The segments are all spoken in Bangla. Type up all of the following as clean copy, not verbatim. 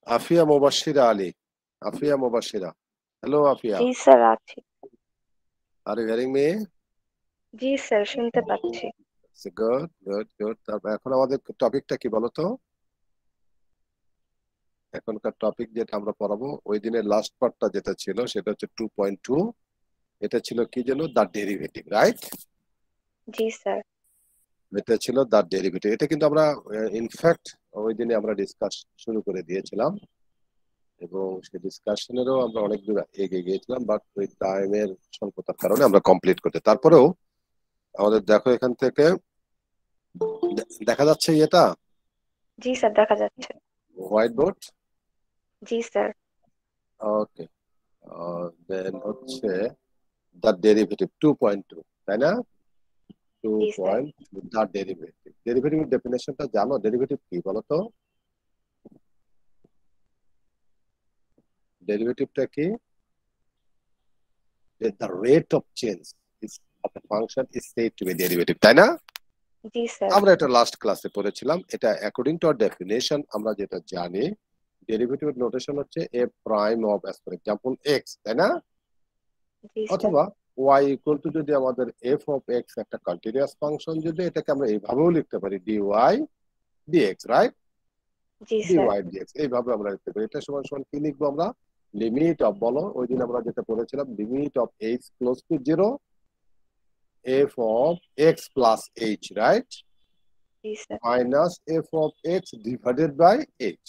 Afia Mubashira Ali. Afia Mubashira. Hello, Afia. জি স্যার আছি। Are you hearing me? G sir শুনতে পাচ্ছি। Good, good, good. তারপর এখন আমাদের টপিকটা কি বলো তো? এখনকার টপিক যেটা আমরা পড়াবো ওই দিনের লাস্ট পার্টটা যেটা ছিল সেটা হচ্ছে 2.2। এটা ছিল কি যেন দা ডেরিভেটিভ, রাইট? জি স্যার। এটা ছিল দা ডেরিভেটিভ। এটা কিন্তু আমরা ইনফ্যাক্ট ওই দিনে আমরা ডিসকাস শুরু করে দিয়েছিলাম এবং সেই ডিসকাশনেরও আমরা অনেক দূর এগিয়ে গিয়েছিলাম, বাট ওই টাইমের স্বল্পতার কারণে আমরা কমপ্লিট করতে তারপরেও আমাদের দেখো এখান থেকে দেখা যাচ্ছে এটা জি স্যার দেখা যাচ্ছে। White board. জি স্যার। ওকে, দেন হচ্ছে দ্য ডেরিভেটিভ 2.2, তাই না? জি স্যার। 2.2 the derivative. ডেরিভেটিভ ডেফিনেশনটা জানো? ডেরিভেটিভ কি বলো তো? ডেরিভেটিভটা কি? The rate of change is of a function is said to be derivative, তাই না? জি স্যার। আমরা এটা লাস্ট ক্লাসে পড়েছিলাম। এটা অ্যাকর্ডিং টু আওয়ার ডেফিনেশন আমরা যেটা জানি, ডেরিভেটিভ নোটেশন হচ্ছে A prime of as for example X, তাই না? জি স্যার। অথবা y ইকুয়াল টু যদি আমাদের f অফ x একটা কন্টিনিউয়াস ফাংশন, যদি এটাকে আমরা এইভাবেও লিখতে পারি dy dx, রাইট? জি dy স্যার। dx এইভাবে আমরা লিখতে পারি। এটা সমান সমান কি লিখবো আমরা? লিমিট অফ, বলো ওই দিন আমরা যেটা পড়েছিলাম, limit of h close to 0 f of x plus h, right? জি sir. Minus f of x divided by h।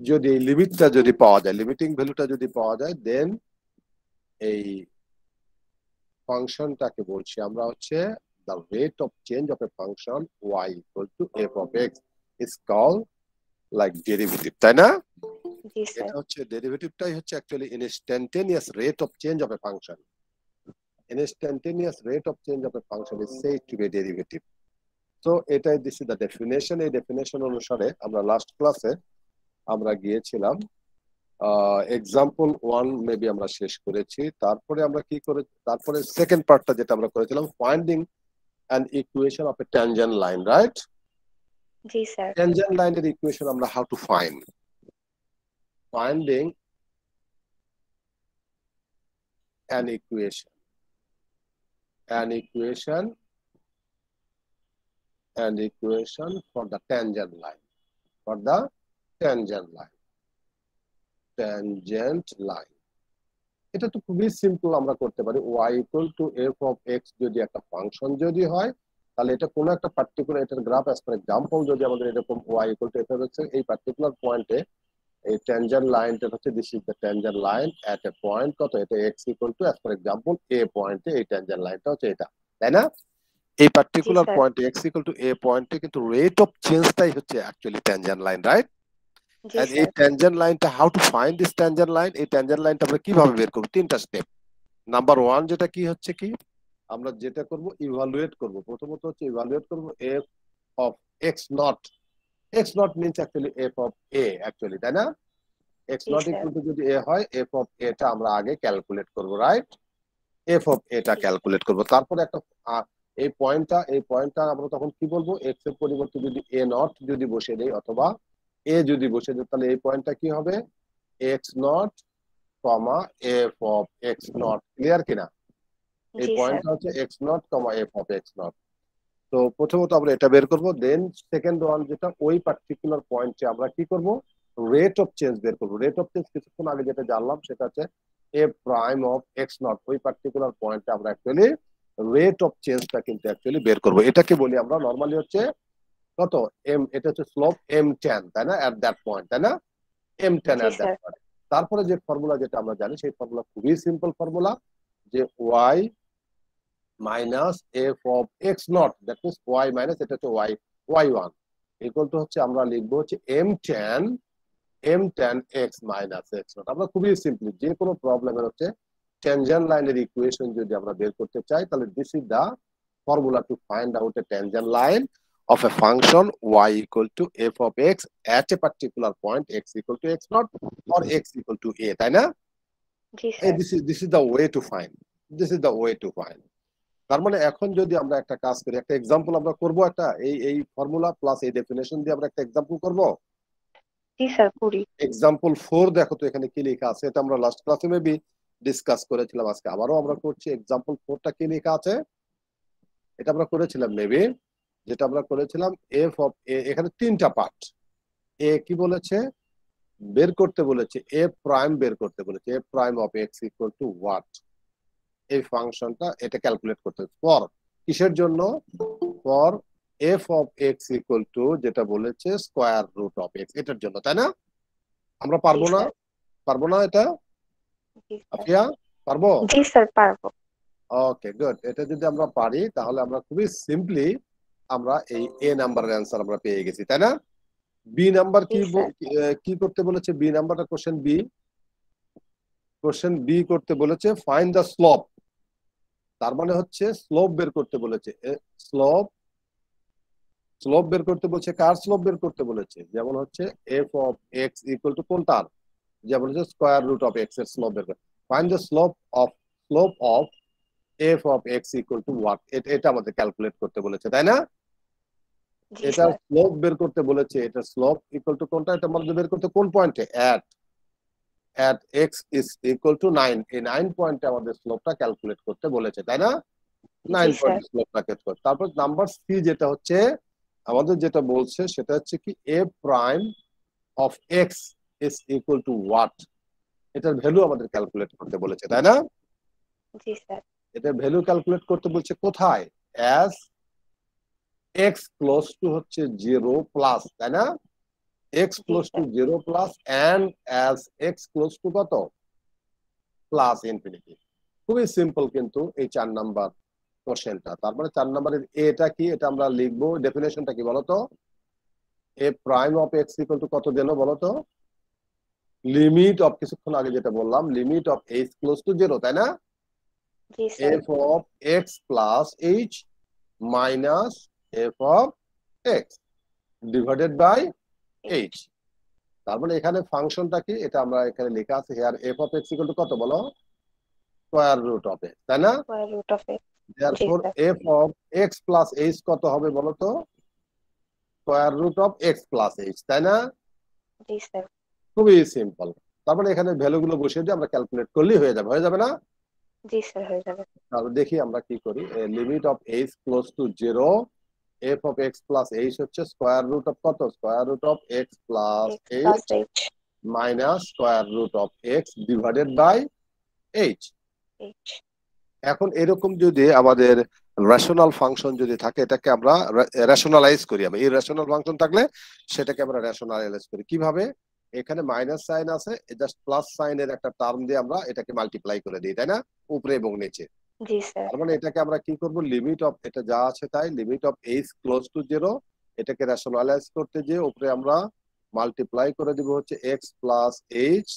যদি এই লিমিটটা যদি পাওয়া যায়, লিমিটিং ভ্যালুটা যদি পাওয়া যায়, দেন এই ফাংশনটাকে বলছি আমরা হচ্ছে the rate of change of a function y equal to f of x is called like derivative, তাই না? জি স্যার। এটা হচ্ছে ডেরিভেটিভটাই হচ্ছে actually instantaneous rate of change of a function. Instantaneous rate of change of a function is said to be a derivative. তো এটাই দিস ইজ দ্য ডেফিনেশন। এই ডেফিনেশন অনুসারে আমরা লাস্ট ক্লাসে আমরা গিয়েছিলাম এক্সাম্পল 1 মেবি আমরা শেষ করেছি। তারপরে আমরা কি করে, তারপরে সেকেন্ড পার্টটা যেটা আমরা করেছিলাম, finding an equation of a tangent line, right? G sir. Tangent line এর equation আমরা how to find? Finding an equation, an equation, an equation for the tangent line, for the tangent line, tangent line. এটা তো খুবই সিম্পল, আমরা করতে পারি y equal to f of x যদি একটা ফাংশন যদি হয়, তাহলে এটা কোনো একটা পার্টিকুলার, এটার গ্রাফ অ্যাজ ফর এক্সাম্পল যদি আমাদের এরকম y equal to f of x এই পার্টিকুলার পয়েন্টে এই ট্যানজেন্ট লাইনটা হচ্ছে this is the tangent line at a point কত, এটা x equal to as for example A পয়েন্টে এই ট্যানজেন্ট লাইনটা হচ্ছে এটা, তাই না? এই জি পার্টিকুলার স্যার। পয়েন্টে x ইকুয়াল টু এ পয়েন্টে কিন্তু রেট অফ চেঞ্জটাই হচ্ছে অ্যাকচুয়ালি ট্যানজেন্ট লাইন, রাইট? জি এন্ড এই স্যার। ট্যানজেন্ট লাইনটা, how to find this tangent line, এই ট্যানজেন্ট লাইনটা আমরা কিভাবে বের করব? তিনটা স্টেপ। নাম্বার 1 যেটা কি হচ্ছে কি, আমরা যেটা করব ইভালুয়েট করব। প্রথমত হচ্ছে ইভালুয়েট করব f of x not. x not means actually f of a actually, তাই না? x G not sir. Equal to যদি a হয়, f অফ a টা আমরা আগে ক্যালকুলেট করব, রাইট? f অফ a টা জি স্যার। ক্যালকুলেট করব। তারপরে একটা এই পয়েন্টটা আমরা তখন কি বলবো, x এর পরিবর্তে যদি a নট যদি বসে দেই অথবা a যদি বসে দেই, তাহলে এই পয়েন্টটা কি হবে? x not comma f of x not. Clear কিনা? এই জি স্যার। পয়েন্টটা হচ্ছে x not comma f of x not. তো প্রথমত আমরা এটা বের করব, দেন সেকেন্ড ওয়ান যেটা ওই পার্টিকুলার পয়েন্টে আমরা কি করব, রেট অফ চেঞ্জ বের করব। রেট অফ চেঞ্জ কিছুক্ষণ আগে যেটা জানলাম সেটা হচ্ছে A prime of x not. ওই পার্টিকুলার পয়েন্টে আমরা অ্যাকচুয়ালি রেট অফ চেঞ্জটা কিন্তু অ্যাকচুয়ালি বের করব। এটাকে বলি আমরা নরমালি হচ্ছে কত, এম, এটা হচ্ছে স্লোপ এম টেন, তাই না? এট দ্যাট পয়েন্ট, তাই না? M tangent at that sir. Point. তারপরে যে ফর্মুলা যেটা আমরা জানি সেই ফর্মুলা খুবই সিম্পল ফর্মুলা, যে y minus F of x nought, that means y minus, এটা হচ্ছে y, y one equal to হচ্ছে আমরা লিখবো হচ্ছে m tan x minus x nought. আমরা খুবই সিম্পলি যে কোনো প্রবলেমের হচ্ছে ট্যানজেন্ট লাইনের ইকুয়েশন যদি আমরা বের করতে চাই, তাহলে this is the formula to find out a tangent line of a function y equal to f of x at a particular point x equal to x naught or x equal to a, তাই না? জি এই sir. this is the way to find, this is the way to find। তার মানে এখন যদি আমরা একটা কাজ করি, একটা এক্সাম্পল আমরা করব, একটা এই ফর্মুলা প্লাস এই ডেফিনেশন দিয়ে আমরা একটা এক্সাম্পল করব। জি স্যার করি। এক্সাম্পল 4 দেখো তো এখানে কি লেখা আছে, এটা আমরা লাস্ট ক্লাসে মেবি ডিসকাস করেছিলাম, আজকে আবারও আমরা করছি। এক্সাম্পল 4টা কি লেখা আছে এটা আমরা করেছিলাম মেবি, যেটা আমরা করেছিলাম এফ অফ এ, এখানে 3টা পার্ট। এ কি বলেছে, বের করতে বলেছে এ প্রাইম বের করতে বলেছে, এ prime of x equal to what, এই ফাংশনটা এটা ক্যালকুলেট করতে ফর কিসের জন্য, for F of x equal to যেটা বলেছে স্কয়ার রুট অফ এক্স, এটার জন্য, তাই না? আমরা জি পারবো না? স্যার। পারবো না এটা জি স্যার। আফিয়া? পারবো? জি স্যার পারবো। Okay good. এটা যদি আমরা পারি তাহলে আমরা খুবই সিম্পলি আমরা এই এ নাম্বারের অ্যান্সার আমরা পেয়ে গেছি, তাই না? বি নাম্বার জি স্যার। কি করতে বলেছে? বি নাম্বারটা কোশ্চেন বি করতে বলেছে ফাইন্ড দ্য স্লোপ, তার মানে হচ্ছে স্লোপ বের করতে বলেছে। স্লোপ বের করতে বলছে, কার স্লোপ বের করতে বলেছে? যেমন হচ্ছে F of x equal two কোনটার, যেমন হচ্ছে স্কয়ার রুট অফ এক্স এর স্লোপ বের করতে। Find the slope of F of x equal to what, এটা আমাদের ক্যালকুলেট করতে বলেছে, তাই না? জি এটা স্যার। স্লোপ বের করতে বলেছে, এটা স্লোপ ইকুয়াল টু কোনটা, এটা আমাদের বের করতে কোন পয়েন্টে, at x is equal to 9, এই 9 পয়েন্টে আমাদের স্লোপটা ক্যালকুলেট করতে বলেছে, তাই না? জি 9 স্যার। পয়েন্ট স্লোপটা ক্যালকুলেট করতে। তারপর নাম্বার সি যেটা হচ্ছে আমাদের যেটা বলছে সেটা হচ্ছে কি a prime of x is equal to what, এটার ভ্যালু আমাদের ক্যালকুলেট করতে বলেছে, তাই না? জি স্যার। এটার ভ্যালু ক্যালকুলেট করতে বলছে কোথায়, as x ক্লোজ টু হচ্ছে 0 প্লাস, তাই না? x G close two sir. 0 plus and as x close to কত, প্লাস ইনফিনিটি। খুবই সিম্পল কিন্তু এই 4 নাম্বার কোশ্চেনটা। তারপরে 4 নাম্বারের এটা কি, এটা আমরা লিখবো, ডেফিনেশনটা কি বলতো? A prime of x equal to কত দিল বলতো? লিমিট অফ, কিছুক্ষণ আগে যেটা বললাম, limit of H close to 0, তাই না? জি sir. F of X plus H minus F of x divided by H. তার মানে এখানে ফাংশনটা কি, এটা আমরা এখানে লেখা আছে here f of x equal to কত বলো? স্কয়ার রুট অফ এক্স, তাই না? Square root of x. জি therefore sir. f of x plus h কত হবে বলো তো? Square root of x plus h, তাই না? জি স্যার। খুবই সিম্পল। তার মানে এখানে ভ্যালুগুলো বসিয়ে দিয়ে আমরা ক্যালকুলেট করলেই হয়ে যাবে না? জি স্যার হয়ে যাবে। তাহলে দেখি আমরা কি করি। Limit of h close to 0, f of x plus h হচ্ছে স্কয়ার রুট অফ কত? Square root of x plus x plus h h. Minus square root of x divided by h। H. এখন এরকম যদি আমাদের রেশনাল ফাংশন যদি থাকে, এটাকে আমরা রেশনালাইজ করি। আমরা ইররেশনাল ফাংশন থাকলে সেটাকে আমরা রেশনালাইজ করি কিভাবে? এখানে মাইনাস সাইন আছে, জাস্ট প্লাস সাইনের একটা টার্ম দিয়ে আমরা এটাকে মাল্টিপ্লাই করে দিই, তাই না? উপরে এবং নিচে। জি স্যার। তার মানে এটাকে আমরা কি করব, লিমিট অফ, এটা যা আছে তাই, limit of h close to 0, এটাকে রেশনালাইজ করতে যে উপরে আমরা মাল্টিপ্লাই করে দিব হচ্ছে x plus h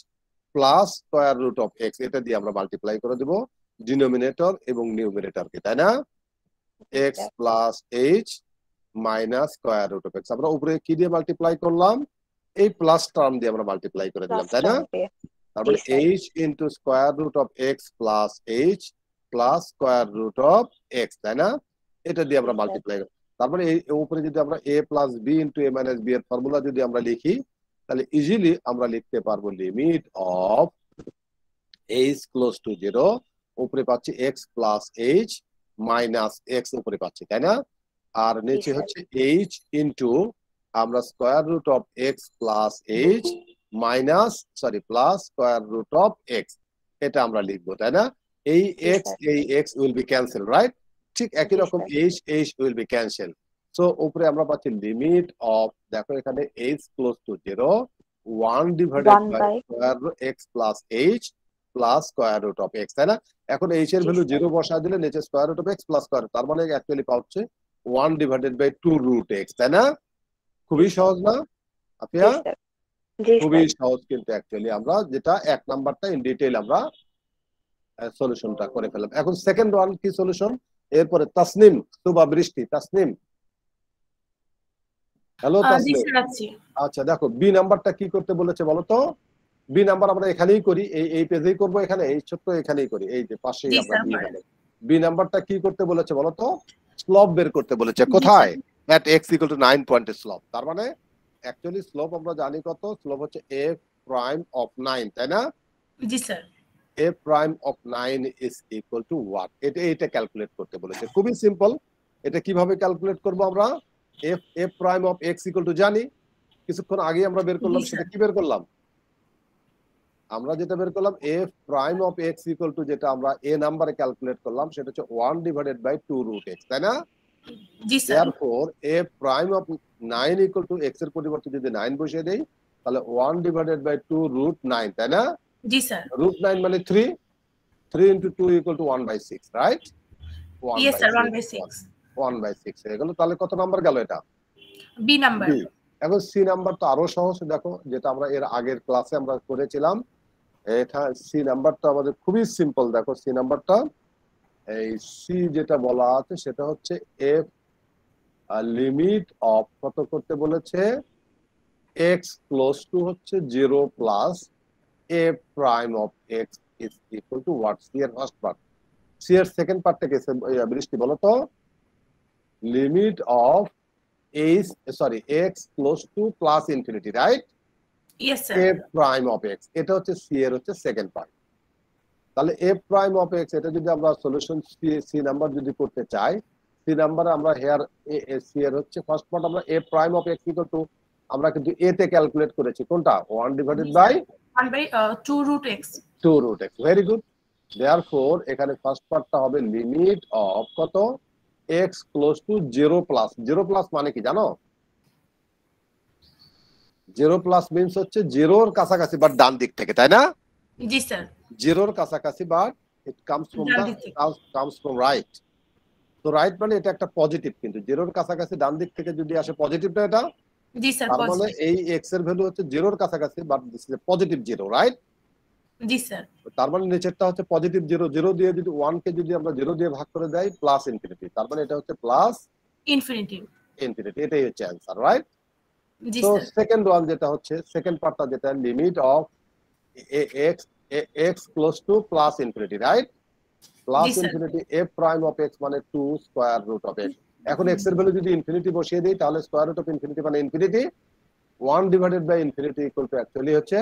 plus square root of x, এটা দিয়ে আমরা মাল্টিপ্লাই করে দিব ডিনোমিনেটর এবং নিউমিনেটরকে, তাই না? x plus h minus square root of x, আমরা উপরে কি দিয়ে মাল্টিপ্লাই করলাম? এই প্লাস টার্ম দিয়ে আমরা মাল্টিপ্লাই করে দিলাম, তাই না? তারপরে h into square root of x plus h plus square root of x, তাই না? এটা দিয়ে আমরা মাল্টিপ্লাই করি। তারপরে এই উপরে যদি আমরা a plus b into a minus b এর ফর্মুলা যদি আমরা লিখি, তাহলে ইজিলি আমরা লিখতে পারবো limit of h close to 0, উপরে পাচ্ছি x plus h minus x উপরে পাচ্ছি, তাই না? আর নিচে হচ্ছে h ইনটু আমরা square root of x plus h minus plus square root of x, এটা আমরা লিখবো, তাই না? এই x will be cancel, right? ঠিক একই রকম h will be cancel. So উপরে আমরা পাচ্ছি লিমিট অফ, দেখো এখানে h close to 0, 1 divided by square x plus h plus square root of x, তাই না? এখন h এর ভ্যালু 0 বসায় দিলে নিচে square root of x plus square, তার মানে অ্যাকচুয়ালি পাচ্ছে 1 ডিভাইডেড বাই 2 রুট x, তাই না? খুবই সহজ না আফিয়া? খুবই সহজ কিন্তু অ্যাকচুয়ালি আমরা যেটা এক নাম্বারটা ইন ডিটেইল আমরা সলিউশনটা করে ফেললাম। এখন সেকেন্ড ওয়ান কি সলিউশন? এরপরে তাসনিম, সুবা বৃষ্টি, তাসনিম। হ্যালো তাসনিম। আচ্ছা দেখো বি নাম্বারটা কি করতে বলেছে বলো তো? বি নাম্বার আমরা এখানেই করি, এই পেজেই করব, এখানে এই ছোট্ট এখানেই করি, এই যে পাশেই আমরা বি নাম্বারটা কি করতে বলেছে বলো তো? স্লপ বের করতে বলেছে। কোথায়? at x equal to 9 পয়েন্টের স্লপ। তার মানে অ্যাকচুয়ালি স্লোপ আমরা জানি কত, স্লোপ হচ্ছে a প্রাইম অফ 9, তাই না? জি sir. a prime of 9 is equal to what? এটা ক্যালকুলেট করতে বলেছে, খুবই সিম্পল। এটা কিভাবে ক্যালকুলেট করব আমরা? a prime of x equal two জানি, কিছুক্ষণ আগে আমরা বের করলাম, সেটা কি বের করলাম? আমরা যেটা বের করলাম a prime of x equal to, যেটা আমরা a নাম্বারে ক্যালকুলেট করলাম, সেটা হচ্ছে 1 ডিভাইডেড বাই 2 রুট x, তাই না? জি sir. therefore a prime of 9 equal to x এর পরিবর্তে যদি 9 বসিয়ে দেই, তাহলে 1 ডিভাইডেড বাই 2 রুট 9, তাই না? জি স্যার। রুট 9 মানে 3, 3 into 2 equal to 1/6, right? Yes sir, 1/6 1/6 হয়ে গেল। তাহলে কত নাম্বার গেল এটা? B number. এখন সি নাম্বার তো আরো সহজ, দেখো যেটা আমরা এর আগের ক্লাসে আমরা করেছিলাম। এটা সি নাম্বারটা আমাদের খুবই সিম্পল। দেখো সি নাম্বারটা, এই সি যেটা বলা আছে সেটা হচ্ছে এফ লিমিট অফ কত করতে বলেছে, এক্স ক্লোজ টু হচ্ছে 0 plus a prime of x is equal to what? C এর ফার্স্ট পার্ট। সি এর সেকেন্ড পার্টটা কি বৃষ্টি বলো তো? Limit of h sorry x close to plus infinity, right? Yes sir. A prime of x, এটা হচ্ছে সি এর হচ্ছে সেকেন্ড পার্ট। তাহলে এ প্রাইম অফ এক্স, এটা যদি আমরা সলিউশন সি নাম্বার যদি করতে চাই, সি নাম্বারে আমরা হেয়ার সি এর হচ্ছে ফার্স্ট পার্ট আমরা A prime of x equal to, আমরা কিন্তু এ তে ক্যালকুলেট করেছি কোনটা? 1 divided by 2 root x। 2 root x, very good. Therefore এখানে ফার্স্ট পার্টটা হবে লিমিট অফ কত? x close to 0 plus. 0 plus মানে কি জানো? 0 প্লাস মিন্স হচ্ছে 0 এর কাছাকাছি বাট ডান দিক থেকে, তাই না? জি স্যার। 0 এর কাছাকাছি but it comes from right. তো রাইট মানে এটা একটা পজিটিভ, কিন্তু 0 এর কাছাকাছি ডান দিক থেকে যদি আসে পজিটিভটা, এটা জি স্যার তার মানে পজিটিভ। এই x এর ভ্যালু হচ্ছে 0 এর কাছাকাছি but this is positive 0, right? জি স্যার। তার মানে নিচেরটা হচ্ছে পজিটিভ 0, 0 দিয়ে যদি 1 কে যদি আমরা 0 দিয়ে ভাগ করে দেই প্লাস ইনফিনিটি, তার মানে এটা হচ্ছে প্লাস ইনফিনিটি। ইনফিনিটি, এটাই হচ্ছে অ্যানসার, রাইট? জি তো স্যার। সেকেন্ড ওয়ান যেটা হচ্ছে, সেকেন্ড পার্টটা যেটা limit of x close to plus infinity, right? Plus infinity a prime of x মানে 2 স্কয়ার রুট অফ x। এখন x এর ভ্যালু যদি ইনফিনিটি বসিয়ে দেই, তাহলে স্কয়ার রুট অফ ইনফিনিটি মানে infinity, 1 divided by infinity equal to actually হচ্ছে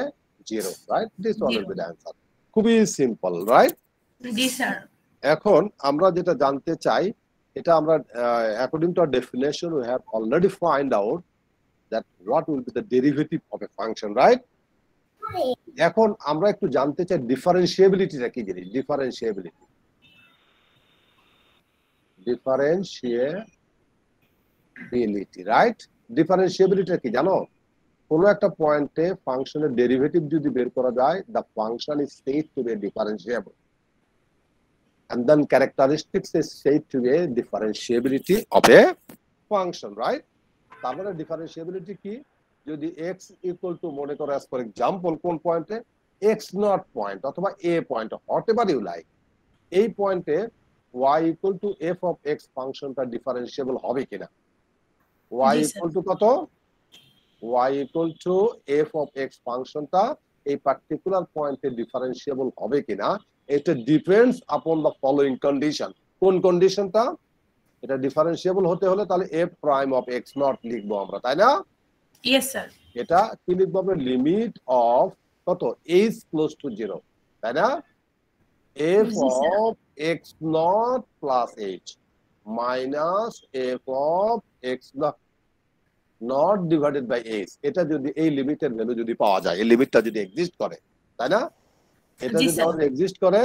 0, right? This one will be the answer. খুবই সিম্পল, রাইট? জি স্যার। এখন আমরা যেটা জানতে চাই, এটা আমরা according to our definition we have already find out that what will be the derivative of a function, right? এখন আমরা একটু জানতে চাই ডিফারেন্সিয়েবিলিটিটা কি জিনিস। ডিফারেন্সিয়েবিলিটি, রাইট? ডিফারেন্সিয়েবিলিটি কি জানো? কোনো একটা পয়েন্টে ফাংশনের ডেরিভেটিভ যদি বের করা যায়, the function is said to be differentiable, and then characteristics is said to be a differentiability of a function, right? তার মানে ডিফারেন্সিয়েবিলিটি কি? যদি x ইকুয়াল টু, মনে করো as for example কোন পয়েন্টে, x নট পয়েন্ট অথবা a point, whatever you like, এই পয়েন্টে y equal to f of x ফাংশনটা ডিফারেন্সিয়েবল হবে কিনা? y ইকুয়াল টু কত? y equal to f of x ফাংশনটা এই পার্টিকুলার পয়েন্টে ডিফারেন্সিয়েবল হবে কিনা, এটা depends upon the following condition. কোন কন্ডিশনটা? এটা ডিফারেন্সিয়েবল হতে হলে তাহলে f prime of x nought লিখবো আমরা, তাই না? Yes sir. এটা কি লিখবো আমরা? লিমিট অফ কত? h ক্লোজ টু 0, তাই না? f of x nought plus h minus f of x nought divided by h। এটা যদি এই লিমিটের ভ্যালু যদি পাওয়া যায়, এই লিমিটটা যদি এক্সিস্ট করে, তাই না? এটা যদি আমাদের এক্সিস্ট করে,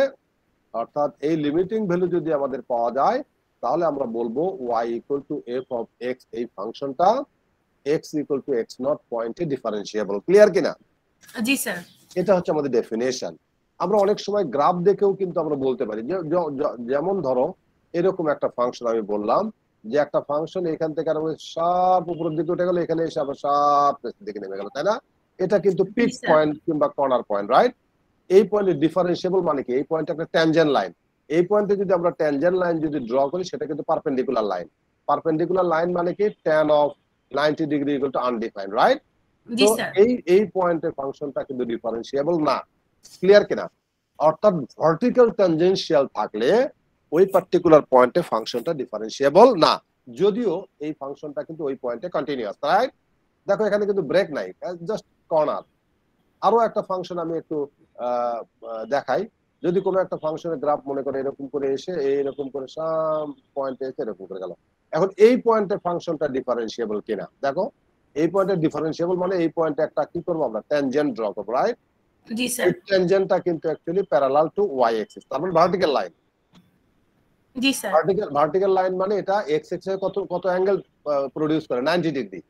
অর্থাৎ এই লিমিটিং ভ্যালু যদি আমাদের পাওয়া যায়, তাহলে আমরা বলবো y equal to f of x, এই ফাংশনটা x equal to x naught পয়েন্টে ডিফারেন্সিয়েবল। ক্লিয়ার কিনা? জি স্যার। এটা হচ্ছে আমাদের ডেফিনেশন। আমরা অনেক সময় গ্রাফ দেখেও কিন্তু আমরা বলতে পারি, যেমন ধরো এরকম একটা ফাংশন আমি বললাম যে একটা ফাংশন এখান থেকে আর সব উপরের দিকে উঠে গেল, এখানে এসে আবার সব নিচের দিকে নেমে গেল, তাই না? এটা কিন্তু পিক পয়েন্ট কিংবা কর্নার পয়েন্ট, রাইট? এই পয়েন্টে ডিফারেন্সিয়েবল মানে কি? এই পয়েন্টে একটা ট্যানজেন্ট লাইন, এই পয়েন্টে যদি আমরা ট্যানজেন্ট লাইন যদি ড্র করি, সেটা কিন্তু পারপেন্ডিকুলার লাইন। পারপেন্ডিকুলার লাইন মানে কি? tan of 90 degree equal to undefined, right? তো এই পয়েন্টের ফাংশনটা কিন্তু ডিফারেন্সিয়েবল না। ক্লিয়ার কিনা? অর্থাৎ ভার্টিক্যাল ট্যানজেনশিয়াল থাকলে ওই পার্টিকুলার পয়েন্টে ফাংশনটা ডিফারেন্সিয়েবল না, যদিও এই ফাংশনটা কিন্তু ওই পয়েন্টে কন্টিনিউয়াস, রাইট? দেখো এখানে কিন্তু ব্রেক নাই, জাস্ট কর্নার। আরো একটা ফাংশন আমি একটু দেখাই। যদি কোনো একটা ফাংশনের গ্রাফ মনে করে এরকম করে এসে এইরকম করে সাম পয়েন্টে এসে এরকম করে গেল, এখন এই পয়েন্টে ফাংশনটা ডিফারেন্সিয়েবল কিনা দেখো। এই পয়েন্টে ডিফারেন্সিয়েবল মানে এই পয়েন্টে একটা কি করবো আমরা, ট্যানজেন্ট ড্র করবো, রাইট? জি এই স্যার। ট্যানজেন্টটা কিন্তু actually parallel to y axis, তার মানে ভার্টিক্যাল লাইন। জি স্যার। ভার্টিক্যাল লাইন মানে এটা এক্স এক্সিস এ কত অ্যাঙ্গেল প্রোডিউস করে, 90 degree.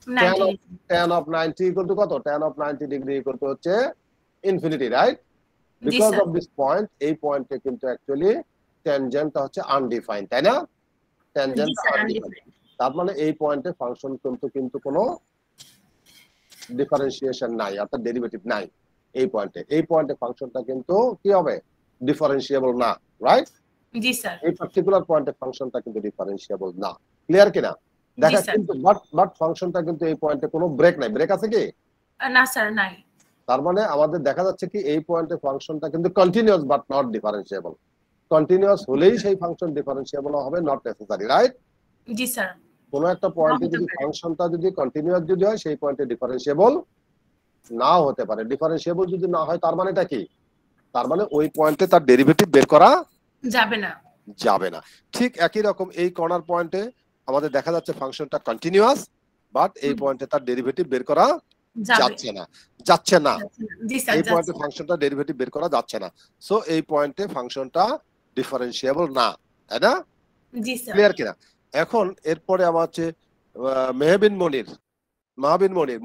90 tan of 90 equal to কত, tan of 90 degree equal to হচ্ছে infinity, right? G because sir. Of this point, এই পয়েন্টে কিন্তু অ্যাকচুয়ালি ট্যানজেন্টটা হচ্ছে আনডিফাইন্ড, তাই না? জি ট্যানজেন্টটা স্যার, আনডিফাইন্ড, undefined। তার মানে এই পয়েন্টে ফাংশন কিন্তু কোনো ডিফারেন্সিয়েশন নাই, অর্থাৎ ডেরিভেটিভ নাই এই পয়েন্টে। এই পয়েন্টে ফাংশনটা কিন্তু কি হবে, ডিফারেন্সিয়েবল না, রাইট? জি স্যার। এই পার্টিকুলার পয়েন্টে ফাংশনটা কিন্তু ডিফারেন্সিয়েবল না। ক্লিয়ার কিনা? দেখা স্যার। কিন্তু বাট ফাংশনটা কিন্তু এই পয়েন্টে কোনো ব্রেক নাই। ব্রেক আছে কি? না স্যার, নাই। তার মানে আমাদের দেখা যাচ্ছে কি এই পয়েন্টে ফাংশনটা কিন্তু continuous but not differentiable. Continuous হলেই সেই ফাংশন ডিফারেন্সিয়েবল হবে, নট নেসেসারি, রাইট? জি স্যার। কোনো একটা পয়েন্টে যদি ফাংশনটা যদি কন্টিনিউয়াস যদি হয়, সেই পয়েন্টে ডিফারেন্সিয়েবল নাও হতে পারে। ডিফারেন্সিয়েবল যদি না হয় তার মানেটা কি? তার মানে ওই পয়েন্টে তার ডেরিভেটিভ বের করা যাবে না। ঠিক একই রকম এই কর্নার পয়েন্টে আমাদের দেখা যাচ্ছে ফাংশনটা কন্টিনিউয়াস, বাট এই পয়েন্টে তার ডেরিভেটিভ বের করা যাচ্ছে না। জি স্যার। এই পয়েন্টে ফাংশনটা ডেরিভেটিভ বের করা যাচ্ছে না, সো এই পয়েন্টে ফাংশনটা ডিফারেন্সিয়েবল না, তাই না? জি স্যার। ক্লিয়ার কিনা? এখন এরপরে আমার হচ্ছে মাহবিন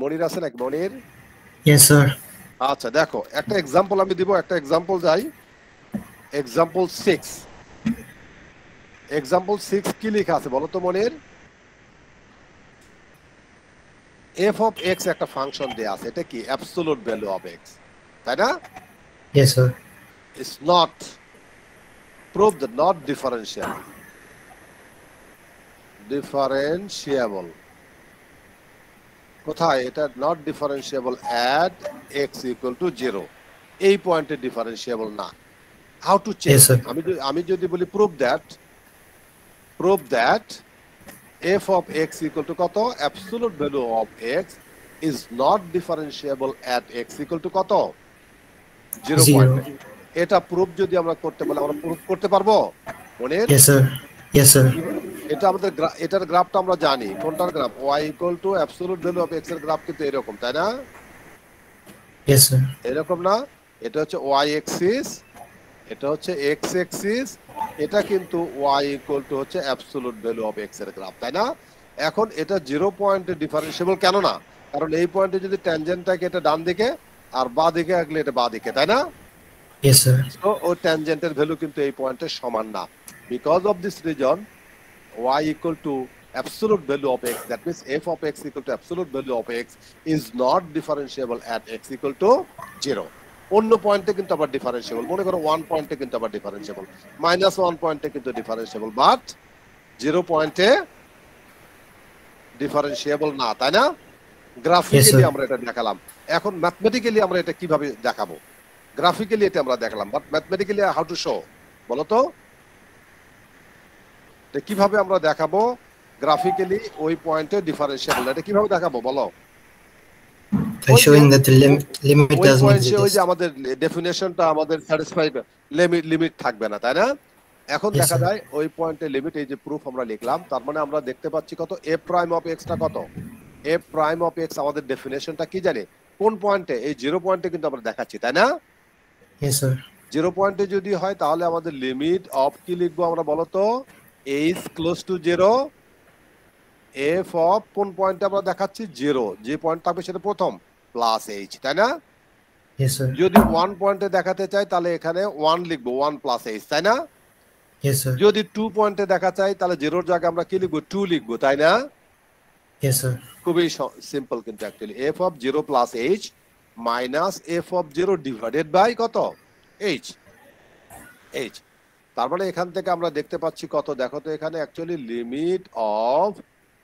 মনির আছে নাকি? মনির? Yes, sir. আচ্ছা দেখো একটা এক্সাম্পল আমি দিব, একটা এক্সাম্পল যাই। এক্সাম্পল 6 কি লেখা আছে বলো তো মনির? f of x একটা ফাংশন দেয়া আছে, এটা কি অ্যাবসলিউট ভ্যালু অফ x, তাই না? Yes, sir. It's not proved not differentiable কোথায়? এটা not differentiable at x equal to 0, এই পয়েন্টে ডিফারেন্সিয়েবল না। How to check? Yes, sir. আমি যদি বলি prove that f of x equal to কত, absolute value of x is not differentiable at x equal to কত, 0 পয়েন্টে। এটা প্রুফ যদি আমরা করতে বলি, আমরা প্রুফ করতে পারবো মনির? Yes, sir. Yes, sir. এটা আমাদের এটার গ্রাফটা আমরা জানি, কোনটার graph? y equal to absolute value of x এর গ্রাফ কিন্তু এরকম, তাই না? Yes, sir. এরকম না? এটা হচ্ছে y axis, এটা হচ্ছে x axis, এটা কিন্তু y equal to হচ্ছে absolute value of x এর গ্রাফ, তাই না? এখন এটা 0 পয়েন্টে ডিফারেন্সিয়েবল কেন না? কারণ এই পয়েন্টে যদি ট্যানজেন্টটাকে এটা ডান দিকে আর বাঁ দিকে রাখলে এটা বাঁ দিকে, তাই না? Yes, sir. সো ওই ট্যানজেন্টের ভ্যালু কিন্তু এই পয়েন্টের সমান না। Because of this reason y equal to absolute value of x, that means f of x equal to absolute value of x is not differentiable at x equal to 0. অন্য পয়েন্টে কিন্তু আবার ডিফারেন্সিয়েবল, মনে করো 1 পয়েন্টে কিন্তু আবার ডিফারেন্সিয়েবল, -1 পয়েন্টে কিন্তু ডিফারেন্সিয়েবল, বাট 0 পয়েন্টে ডিফারেন্সিয়েবল না, তাই না? গ্রাফিক্যালি আমরা এটা দেখালাম। এখন ম্যাথমেটিক্যালি আমরা এটা কিভাবে দেখাবো? গ্রাফিক্যালি এটা আমরা দেখালাম, but mathematically how to show বলো তো? কিভাবে আমরা দেখাবো গ্রাফিক্যালি ওই পয়েন্টে ডিফারেন্সিয়েবল? এটা কিভাবে দেখাবো বলো? By showing that the limit does not ওই যে exist. আমাদের ডেফিনিশনটা আমাদের স্যাটিসফাইড, লিমিট থাকবে না, তাই না? এখন Yes, দেখা sir. যায় ওই পয়েন্টে লিমিট, এই যে প্রুফ আমরা লিখলাম, তার মানে আমরা দেখতে পাচ্ছি কত, f প্রাইম অফ x টা কত, f প্রাইম অফ x আমাদের ডেফিনিশনটা কি জানি কোন পয়েন্টে? এই 0 পয়েন্টে কিন্তু আমরা দেখাচ্ছি, তাই না? Yes, sir. 0 পয়েন্টে যদি হয় তাহলে আমাদের লিমিট অফ কি লিখবো আমরা বলো তো? h close to 0, f of কোন পয়েন্টে আমরা দেখাচ্ছি? 0, যে পয়েন্ট থাকবে সেটা প্রথম, প্লাস h, তাই না? Yes, sir. যদি 1 পয়েন্টে দেখাতে চাই তাহলে এখানে 1 লিখবো, 1 প্লাস h, তাই না? Yes, sir. যদি 2 পয়েন্টে দেখা চাই তাহলে 0 এর জায়গায় আমরা কি লিখবো? 2 লিখবো, তাই না? Yes, sir. খুবই সিম্পল কিন্তু actually f of 0 plus h minus f of 0 divided by কত? h। তার মানে এখান থেকে আমরা দেখতে পাচ্ছি কত, দেখো তো এখানে অ্যাকচুয়ালি লিমিট অফ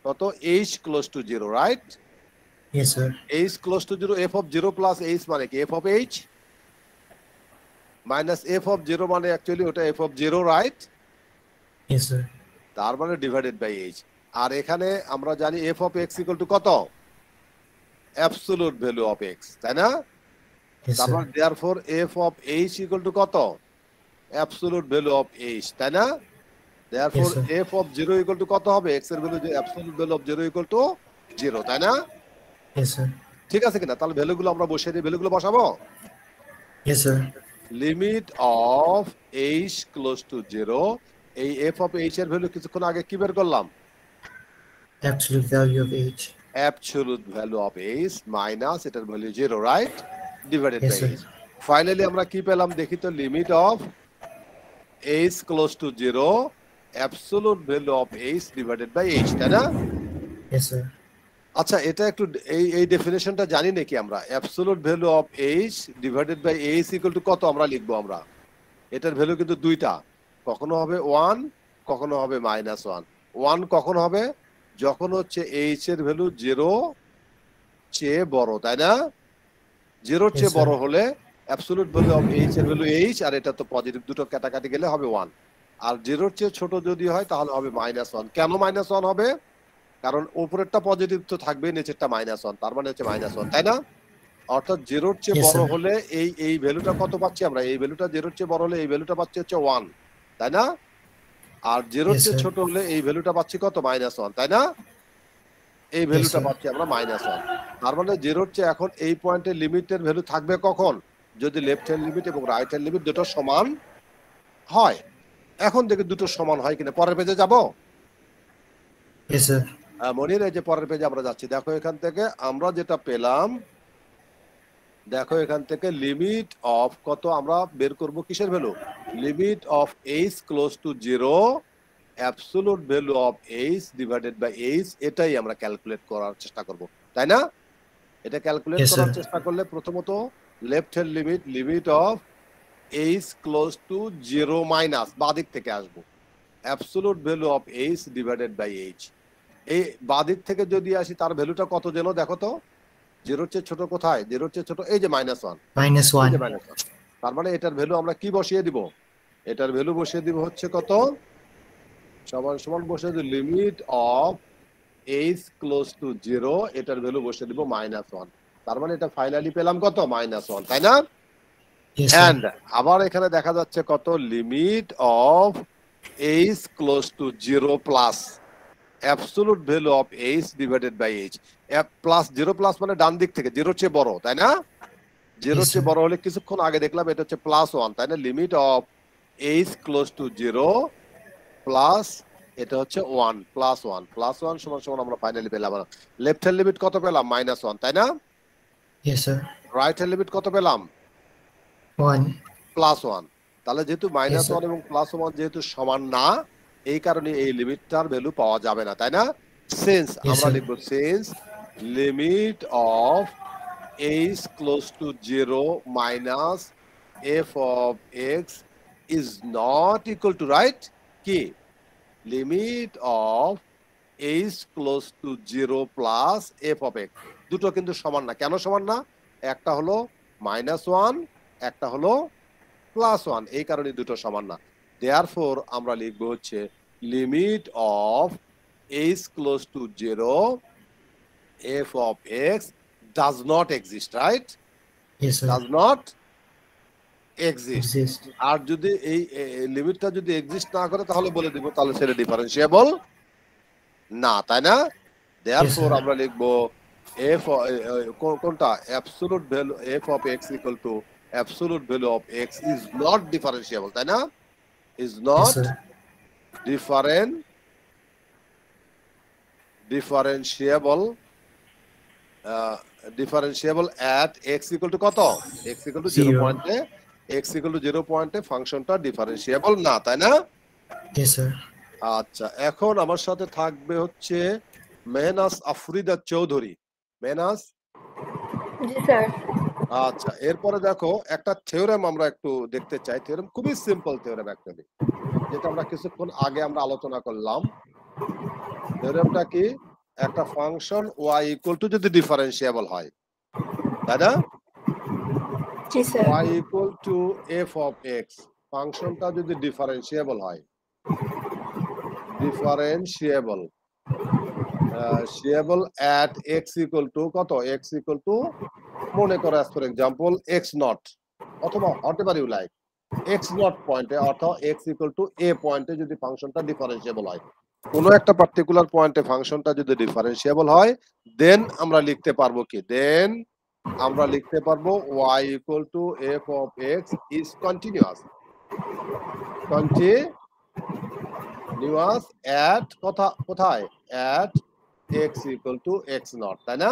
কত, h close to 0, right? Yes, sir. h close to 0, f of 0 plus h মানে কি? f of h minus f of 0 মানে অ্যাকচুয়ালি ওটা f of 0, right? Yes, sir. তার মানে ডিভাইডেড বাই h। আর এখানে আমরা জানি f of x equal to কত? অ্যাবসলিউট ভ্যালু অফ এক্স, তাই না? Yes, তারপর sir. Therefore F of H equal to কত? অ্যাবসলিউট ভ্যালু অফ এইচ, তাই না? Therefore Yes, sir. F of 0 equal to কত হবে? এক্স এর ভ্যালু যে absolute value of 0 equal to 0, তাই না? Yes, sir. ঠিক আছে কিনা? তাহলে ভ্যালুগুলো আমরা বসিয়ে দিই, ভ্যালুগুলো বসাবো। Yes, sir. Limit of H close to 0, এই এফ অফ এইচ এর ভ্যালু কিছুক্ষণ আগে কি বের করলাম? Absolute value of h. Absolute value of H minus এটার value 0, right? Divided Yes, by sir. H. Finally আমরা কি পেলাম দেখি তো, limit of H close to 0, absolute value of H divided by H, তাই না? Yes, sir. আচ্ছা, এটা একটু এই ডেফিনেশনটা জানি নাকি আমরা? Absolute value of H divided by h equal to কত আমরা লিখবো আমরা? এটার ভ্যালু কিন্তু দুইটা, কখনো হবে 1, কখনো হবে -1। 1 কখন হবে? যখন হচ্ছে এইচ এর ভ্যালু 0 চেয়ে বড়, তাই না? 0 Yes, চেয়ে sir. বড় হলে অ্যাবসলিউট ভ্যালু অফ এইচ এর ভ্যালু এইচ, আর এটা তো পজিটিভ, দুটো কাটাকাটি গেলে হবে 1। আর 0 চেয়ে ছোট যদি হয় তাহলে হবে -1। কেন -1 হবে? কারণ উপরেরটা পজিটিভ তো থাকবে, নিচেরটা -1, তার মানে হচ্ছে -1, তাই না? অর্থাৎ 0 চেয়ে Yes, বড় sir. হলে এই ভ্যালুটা কত পাচ্ছি আমরা? এই ভ্যালুটা 0 চেয়ে বড় হলে এই ভ্যালুটা পাচ্ছি হচ্ছে 1, তাই না? আর 0 Yes, চেয়ে sir. ছোট হলে এই ভ্যালুটা পাচ্ছি কত? -1, তাই না? এই ভ্যালুটা sir. পাচ্ছি আমরা -1। তার মানে 0 চেয়ে এখন এই পয়েন্টের লিমিটের ভ্যালু থাকবে কখন? যদি লেফট হ্যান্ড লিমিট এবং রাইট হ্যান্ড লিমিট দুটো সমান হয়। এখন দেখি দুটো সমান হয় কিনা। পরের পেজে যাব? Yes, sir. মনির, এই যে পরের পেজে আমরা যাচ্ছি। দেখো এখান থেকে আমরা যেটা পেলাম, দেখো এখান থেকে লিমিট অফ কত আমরা বের করব, কিসের value? Limit of H close to 0, absolute value of H divided by h, এটাই আমরা ক্যালকুলেট করার চেষ্টা করব, তাই না? এটা ক্যালকুলেট Yes, করার sir. চেষ্টা করলে প্রথমত left hand limit, limit of H close to 0 minus বাদিক থেকে আসবো, absolute value of H divided by H. এই বাদিক থেকে যদি আসি তার ভ্যালুটা কত যেন দেখো তো? 0 চেয়ে ছোট কোথায়? 0 চেয়ে ছোট এই যে -1, এই যে -1. -1। তার মানে এটার ভ্যালু আমরা কি বসিয়ে দিব? এটার ভ্যালু বসিয়ে দিব হচ্ছে কত? সমান সমান বসিয়ে দিব limit of H close to 0, এটার ভ্যালু বসিয়ে দিব -1। তার মানে এটা ফাইনালি পেলাম কত? -1, তাই না? Yes, sir. এন্ড আবার এখানে দেখা যাচ্ছে কত? Limit of H close to 0 plus absolute value of H divided by h. Plus 0 plus মানে ডান দিক থেকে 0 চেয়ে বড়, তাই না? 0 Yes, চেয়ে sir. বড় হলে কিছুক্ষণ আগে দেখলাম এটা হচ্ছে +1, তাই না? Limit of H close to 0 plus এটা হচ্ছে 1, +1 সমান সমান আমরা ফাইনালি পেলাম লেফট হ্যান্ড লিমিট কত পেলাম? -1, তাই না? Yes, sir. Right hand limit কত পেলাম? 1. +1। তাহলে যেহেতু Yes, sir. -1 এবং +1 যেহেতু সমান না, এই কারণে এই লিমিটটার ভ্যালু পাওয়া যাবে না, তাই না? সিন্স Yes, আমরা sir. লিখব since limit of H close to 0 minus F of x is not equal to, right? কি? Limit of H close to 0 plus F of X, দুটো কিন্তু সমান না। কেন সমান না? একটা হলো -1, একটা হলো +1, এই কারণে দুটো সমান না। দেয়ারফর আমরা লিখব হচ্ছে limit of H close to 0 F of x does not exist, right? Yes, sir. Does not exist. Exist. আর যদি এই লিমিটটা যদি এক্সিস্ট না করে তাহলে বলে দিব তাহলে সেটা ডিফারেন্সিয়েবল না, তাই না? Therefore sir. আমরা লিখব এফ কোনটা? Absolute value F of x equal to absolute value of x is not differentiable, তাই না? Is Yes, not sir. Differentiable at X equal to কত? X equal to 0 Zero. পয়েন্টে, এক্স ইকুয়াল টু 0 পয়েন্টে ফাংশনটা ডিফারেন্সিয়েবল না, তাই না? Yes, sir. আচ্ছা, এখন আমার সাথে থাকবে হচ্ছে মেহনাজ আফরিদা চৌধুরী। মেহনাজ, জি স্যার। আচ্ছা, এরপরে দেখো একটা থিওরেম আমরা একটু দেখতে চাই। থিওরেম খুবই সিম্পল থিওরেম অ্যাকচুয়ালি, যেটা আমরা কিছুক্ষণ আগে আমরা আলোচনা করলাম। থিওরেমটা কি? একটা ফাংশন y ইকুয়াল টু যদি ডিফারেন্সিয়েবল হয়, তাই না? জি স্যার। y equal to f of x, ফাংশনটা যদি ডিফারেন্সিয়েবল হয়, ডিফারেন্সিয়েবল সেবল অ্যাট x ইকুয়াল টু কত, x ইকুয়াল টু মনে করো ফর এক্সাম্পল x নট, অথবা whatever you like x naught পয়েন্টে অথবা x ইকুয়াল টু a পয়েন্টে যদি ফাংশনটা ডিফারেন্সিয়েবল হয়, কোনো একটা পার্টিকুলার পয়েন্টে ফাংশনটা যদি ডিফারেন্সিয়েবল হয়, দেন আমরা লিখতে পারবো কি, দেন আমরা লিখতে পারবো y equal to f of x is continuous, continuous at কোথায় at x equal to x naught, তাই না?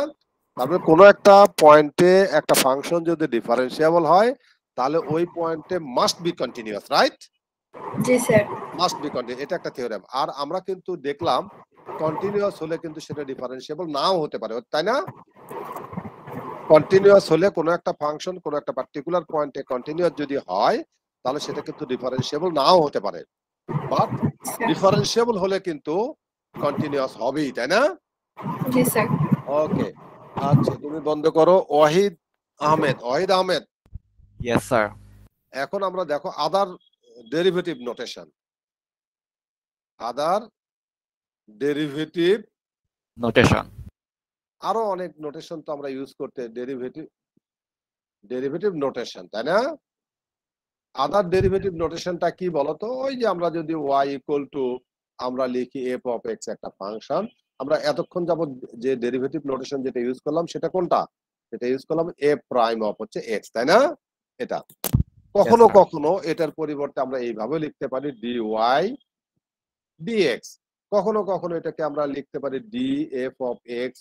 তারপরে কোনো একটা পয়েন্টে একটা ফাংশন যদি ডিফারেন্সিয়েবল হয় তাহলে ওই পয়েন্টে মাস্ট বি কন্টিনিউয়াস, রাইট? জি স্যার। মাস্ট বি কন্টিনিউয়াস, এটা একটা থিওরেম। আর আমরা কিন্তু দেখলাম কন্টিনিউয়াস হলে কিন্তু সেটা ডিফারেন্সিয়েবল নাও হতে পারে, তাই না? কন্টিনিউয়াস হলে কোনো একটা ফাংশন কোনো একটা পার্টিকুলার পয়েন্টে কন্টিনিউয়াস যদি হয় তাহলে সেটা কিন্তু ডিফারেন্সিয়েবল নাও হতে পারে, বাট ডিফারেন্সিয়েবল হলে কিন্তু কন্টিনিউয়াস হবেই, তাই না? জি স্যার। ওকে, আচ্ছা তুমি বন্ধ করো। Wahid Ahmed, Yes, sir. এখন আমরা দেখো আদার ডেরিভেটিভ নোটেশন, আরো অনেক নোটেশন তো আমরা ইউজ করতে, ডেরিভেটিভ নোটেশন, তাই না? আদার ডেরিভেটিভ নোটেশনটা কি বলতো? ওই যে আমরা যদি y ইকুয়াল টু আমরা লিখি f অফ x একটা ফাংশন, আমরা এতক্ষণ যাবত যে ডেরিভেটিভ নোটেশন যেটা ইউজ করলাম সেটা কোনটা? সেটা ইউজ করলাম a প্রাইম অফ হচ্ছে x, তাই না? এটা কখনো sir. কখনো এটার পরিবর্তে আমরা এইভাবে লিখতে পারি dy dx, কখনো কখনো এটাকে আমরা লিখতে পারি df of x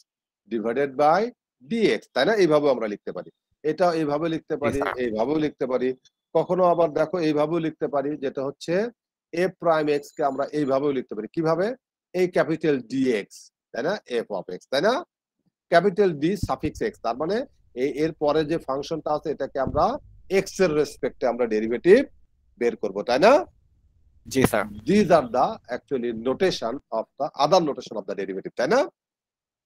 divided by dx, তাই না? এইভাবে আমরা লিখতে পারি, এটা এইভাবে লিখতে পারি, sir. এইভাবেও লিখতে পারি, কখনো আবার দেখো এইভাবেও লিখতে পারি, যেটা হচ্ছে a প্রাইম x কে আমরা এইভাবেও লিখতে পারি, কিভাবে? এই ক্যাপিটাল dx, তাই না? f অফ x, তাই না? ক্যাপিটাল d সাফিক্স x, তার মানে এর পরে যে ফাংশনটা আছে এটাকে আমরা x এর রেসপেক্টে আমরা ডেরিভেটিভ বের করব, তাই না? জি sir. These are the actually notation of the other notation of the derivative, তাই না?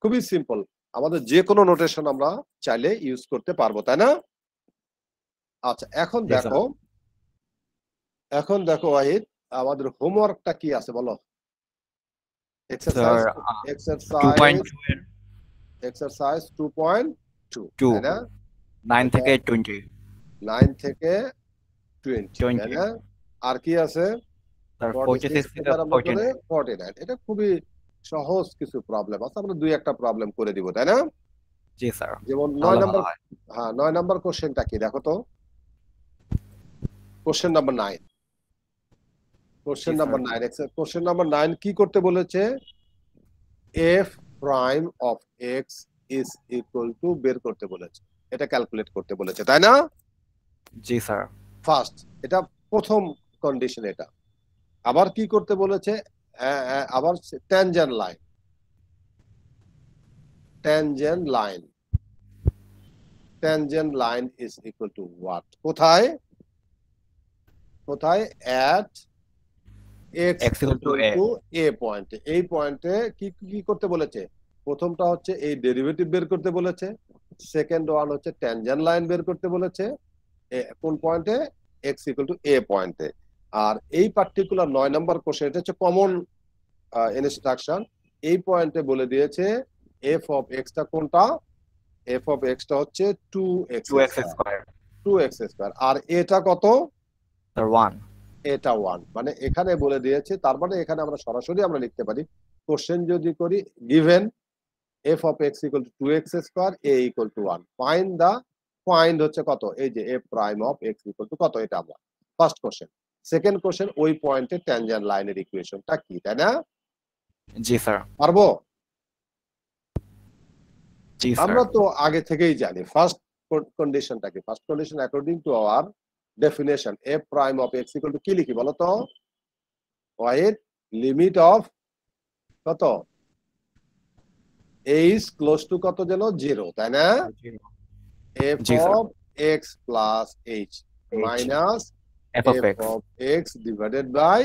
খুবই সিম্পল, আমাদের যে কোনো নোটেশন আমরা চাইলে ইউজ করতে পারবো, তাই না? আচ্ছা এখন Yes, sir. দেখো ওয়াহিদ, আমাদের হোমওয়ার্কটা কি আছে বলো? Sir, exercise 2.2, Two. তাই না? 9 থেকে 20 9 থেকে 20, 20 তাই না? আর কি আছে? স্যার 46 46 থেকে থেকে আরম্ভ করে 49 49, এটা খুবই সহজ কিছু প্রবলেম আছে, আমরা দুই একটা প্রবলেম করে দিব, তাই না? জি স্যার। যেমন 9 ভালো নাম্বার, হয়। হ্যাঁ 9 নাম্বার কোশ্চেনটা কি দেখো তো, কোশ্চেন নাম্বার 9, কোশ্চেন জি, নাম্বার স্যার। 9, কোশ্চেন নাম্বার 9 কি করতে বলেছে? f prime of x is equal two বের করতে বলেছে, এটা ক্যালকুলেট করতে বলেছে, তাই না? জি স্যার। ফার্স্ট, এটা প্রথম কন্ডিশন। এটা আবার কি করতে বলেছে? আবার tangent line, tangent line is equal to what? কোথায় at x equal to a. a পয়েন্টে, এই পয়েন্টে কি করতে বলেছে? প্রথমটা হচ্ছে এই ডেরিভেটিভ বের করতে বলেছে, সেকেন্ড ওয়ান হচ্ছে ট্যানজেন্ট লাইন বের করতে বলেছে, কোন পয়েন্টে? x ইকুয়াল টু a পয়েন্টে। আর এই পার্টিকুলার 9 নাম্বার কোশ্চেন, এটা হচ্ছে কমন ইনস্ট্রাকশন, এই পয়েন্টে বলে দিয়েছে f অফ x টা কোনটা? f অফ x টা হচ্ছে 2x স্কয়ার। আর এটা কত? স্যার 1। এটা 1, মানে এখানে বলে দিয়েছে, তার মানে এখানে আমরা সরাসরি আমরা লিখতে পারি, কোশ্চেন যদি করি given f of x equal two 2x square, a equal to 1, find হচ্ছে কত? এই যে f prime of x equal to কত, এটা আমরা ফার্স্ট কোশ্চেন। সেকেন্ড কোশ্চেন, ওই পয়েন্টে ট্যানজেন্ট লাইনের ইকুয়েশনটা কি, তাই না? জি স্যার। পারবো? জি আমরা স্যার। তো আগে থেকেই জানি ফার্স্ট কন্ডিশনটা কি। First condition according to our definition, f prime of x equal to কি লিখি বলো তো? ওয়াইড লিমিট অফ কত? h ক্লোজ টু কত যেন 0, তাই না? f জি sir. of x plus h minus f of x of x divided by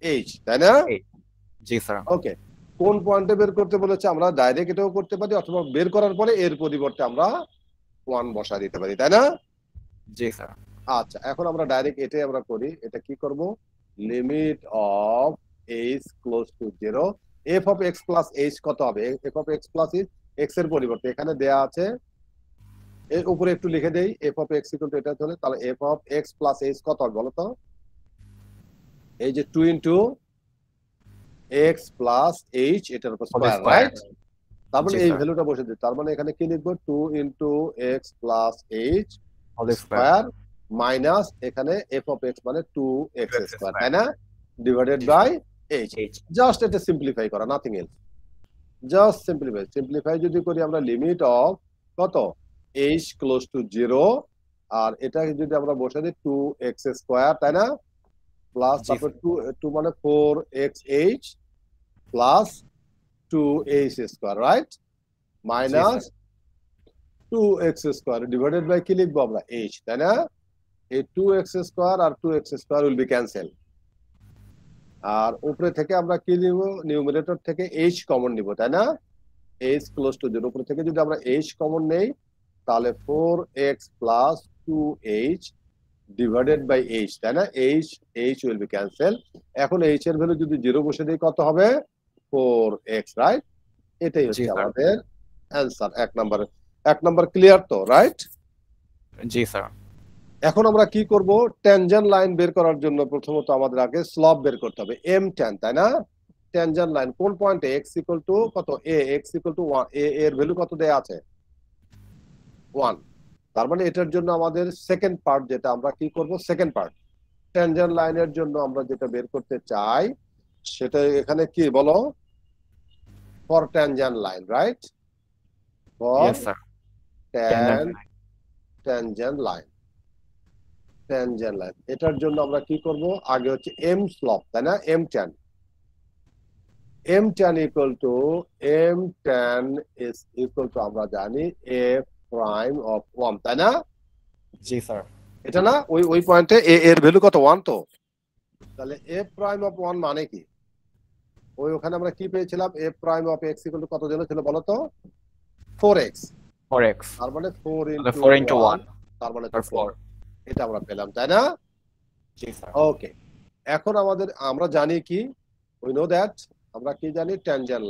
h, তাই না? জি স্যার। ওকে, কোন পয়েন্টে বের করতে বলেছে? আমরা ডাইরেক্ট এটাও করতে পারি, অথবা বের করার পরে এর পরিবর্তে আমরা 1 বসা দিতে পারি, তাই না? জি স্যার। আচ্ছা এখন আমরা ডাইরেক্ট এটাই আমরা করি। এটা কি করব? Limit of h close to 0, F of X plus H কত হবে? F of X plus x এর পরিবর্তে এখানে দেয়া আছে, এর উপরে একটু লিখে দেই, F of x equal to এটা হলে, তাহলে F of X plus H কত হবে বলো তো? এই যে 2 ইনটু এক্স প্লাস এইচ এটার উপর স্কয়ার, রাইট? তার মানে জি, এই স্যার। ভ্যালুটা বসে দিই। তার মানে এখানে কি লিখবো? 2 into x plus h whole square square minus এখানে এফ অফ এক্স মানে 2x স্কয়ার, তাই না? ডিভাইডেড জি, বাই এইচ। এইচ জাস্ট এটা সিম্পলিফাই করা, নাথিং এলস। জাস্ট সিম্পলিফাই যদি করি আমরা, লিমিট অফ কত? এইচ ক্লোজ টু 0, আর এটাকে যদি আমরা বসে দিই 2x স্কয়ার, তাই না? প্লাস জি, তারপর 2 মানে 4xh plus 2h square, right? Minus 2x square divided by কি লিখবো আমরা? h, তাই না? এই 2x স্কয়ার আর 2x square will be cancel, আর উপরে থেকে আমরা কি নিব? নিউমারেটর থেকে h কমন নিব, তাই না? h ক্লোজ টু 0, উপরে থেকে যদি আমরা h কমন নেই তাহলে 4x plus 2h divided by h, তাই না? h will be cancel. এখন h এর ভ্যালু যদি 0 বসে দিই কত হবে? 4x, right? এটাই হচ্ছে স্যার। আমাদের অ্যানসার। এক নাম্বার ক্লিয়ার তো, রাইট? জি স্যার। এখন আমরা কি করব? ট্যানজেন্ট লাইন বের করার জন্য প্রথমত আমাদের আগে স্লপ বের করতে হবে, m tan, তাই না? ট্যানজেন্ট লাইন কোন পয়েন্টে? x ইকুয়াল টু কত? a, x equal to 1, a এর ভ্যালু কত দেয়া আছে? 1। তার মানে এটার জন্য আমাদের সেকেন্ড পার্ট, যেটা আমরা কি করব, সেকেন্ড পার্ট ট্যানজেন্ট লাইনের জন্য আমরা যেটা বের করতে চাই সেটা এখানে কি বলো? For tangent line, right? For yes sir. Tangent line, এটার জন্য আমরা কি করব? আগে হচ্ছে m স্লপ, তাই না? m tan ইকুয়াল টু আমরা জানি a প্রাইম অফ 1, তাই না? জি স্যার। এটা না, ওই পয়েন্টে a এর ভ্যালু কত? 1 তো। তাহলে a প্রাইম অফ 1 মানে কি? ওখানে আমরা কি পেয়েছিলাম? a prime of x equal to কত যেন ছিল বলো তো? 4x। 4x তার মানে 4 4 into 1 তার মানে or 4 এটা আমরা পেলাম, তাই না? জি স্যার। ওকে, এখন আমরা জানি কি? উই নো দ্যাট, আমরা কি জানি? ট্যানজেন্ট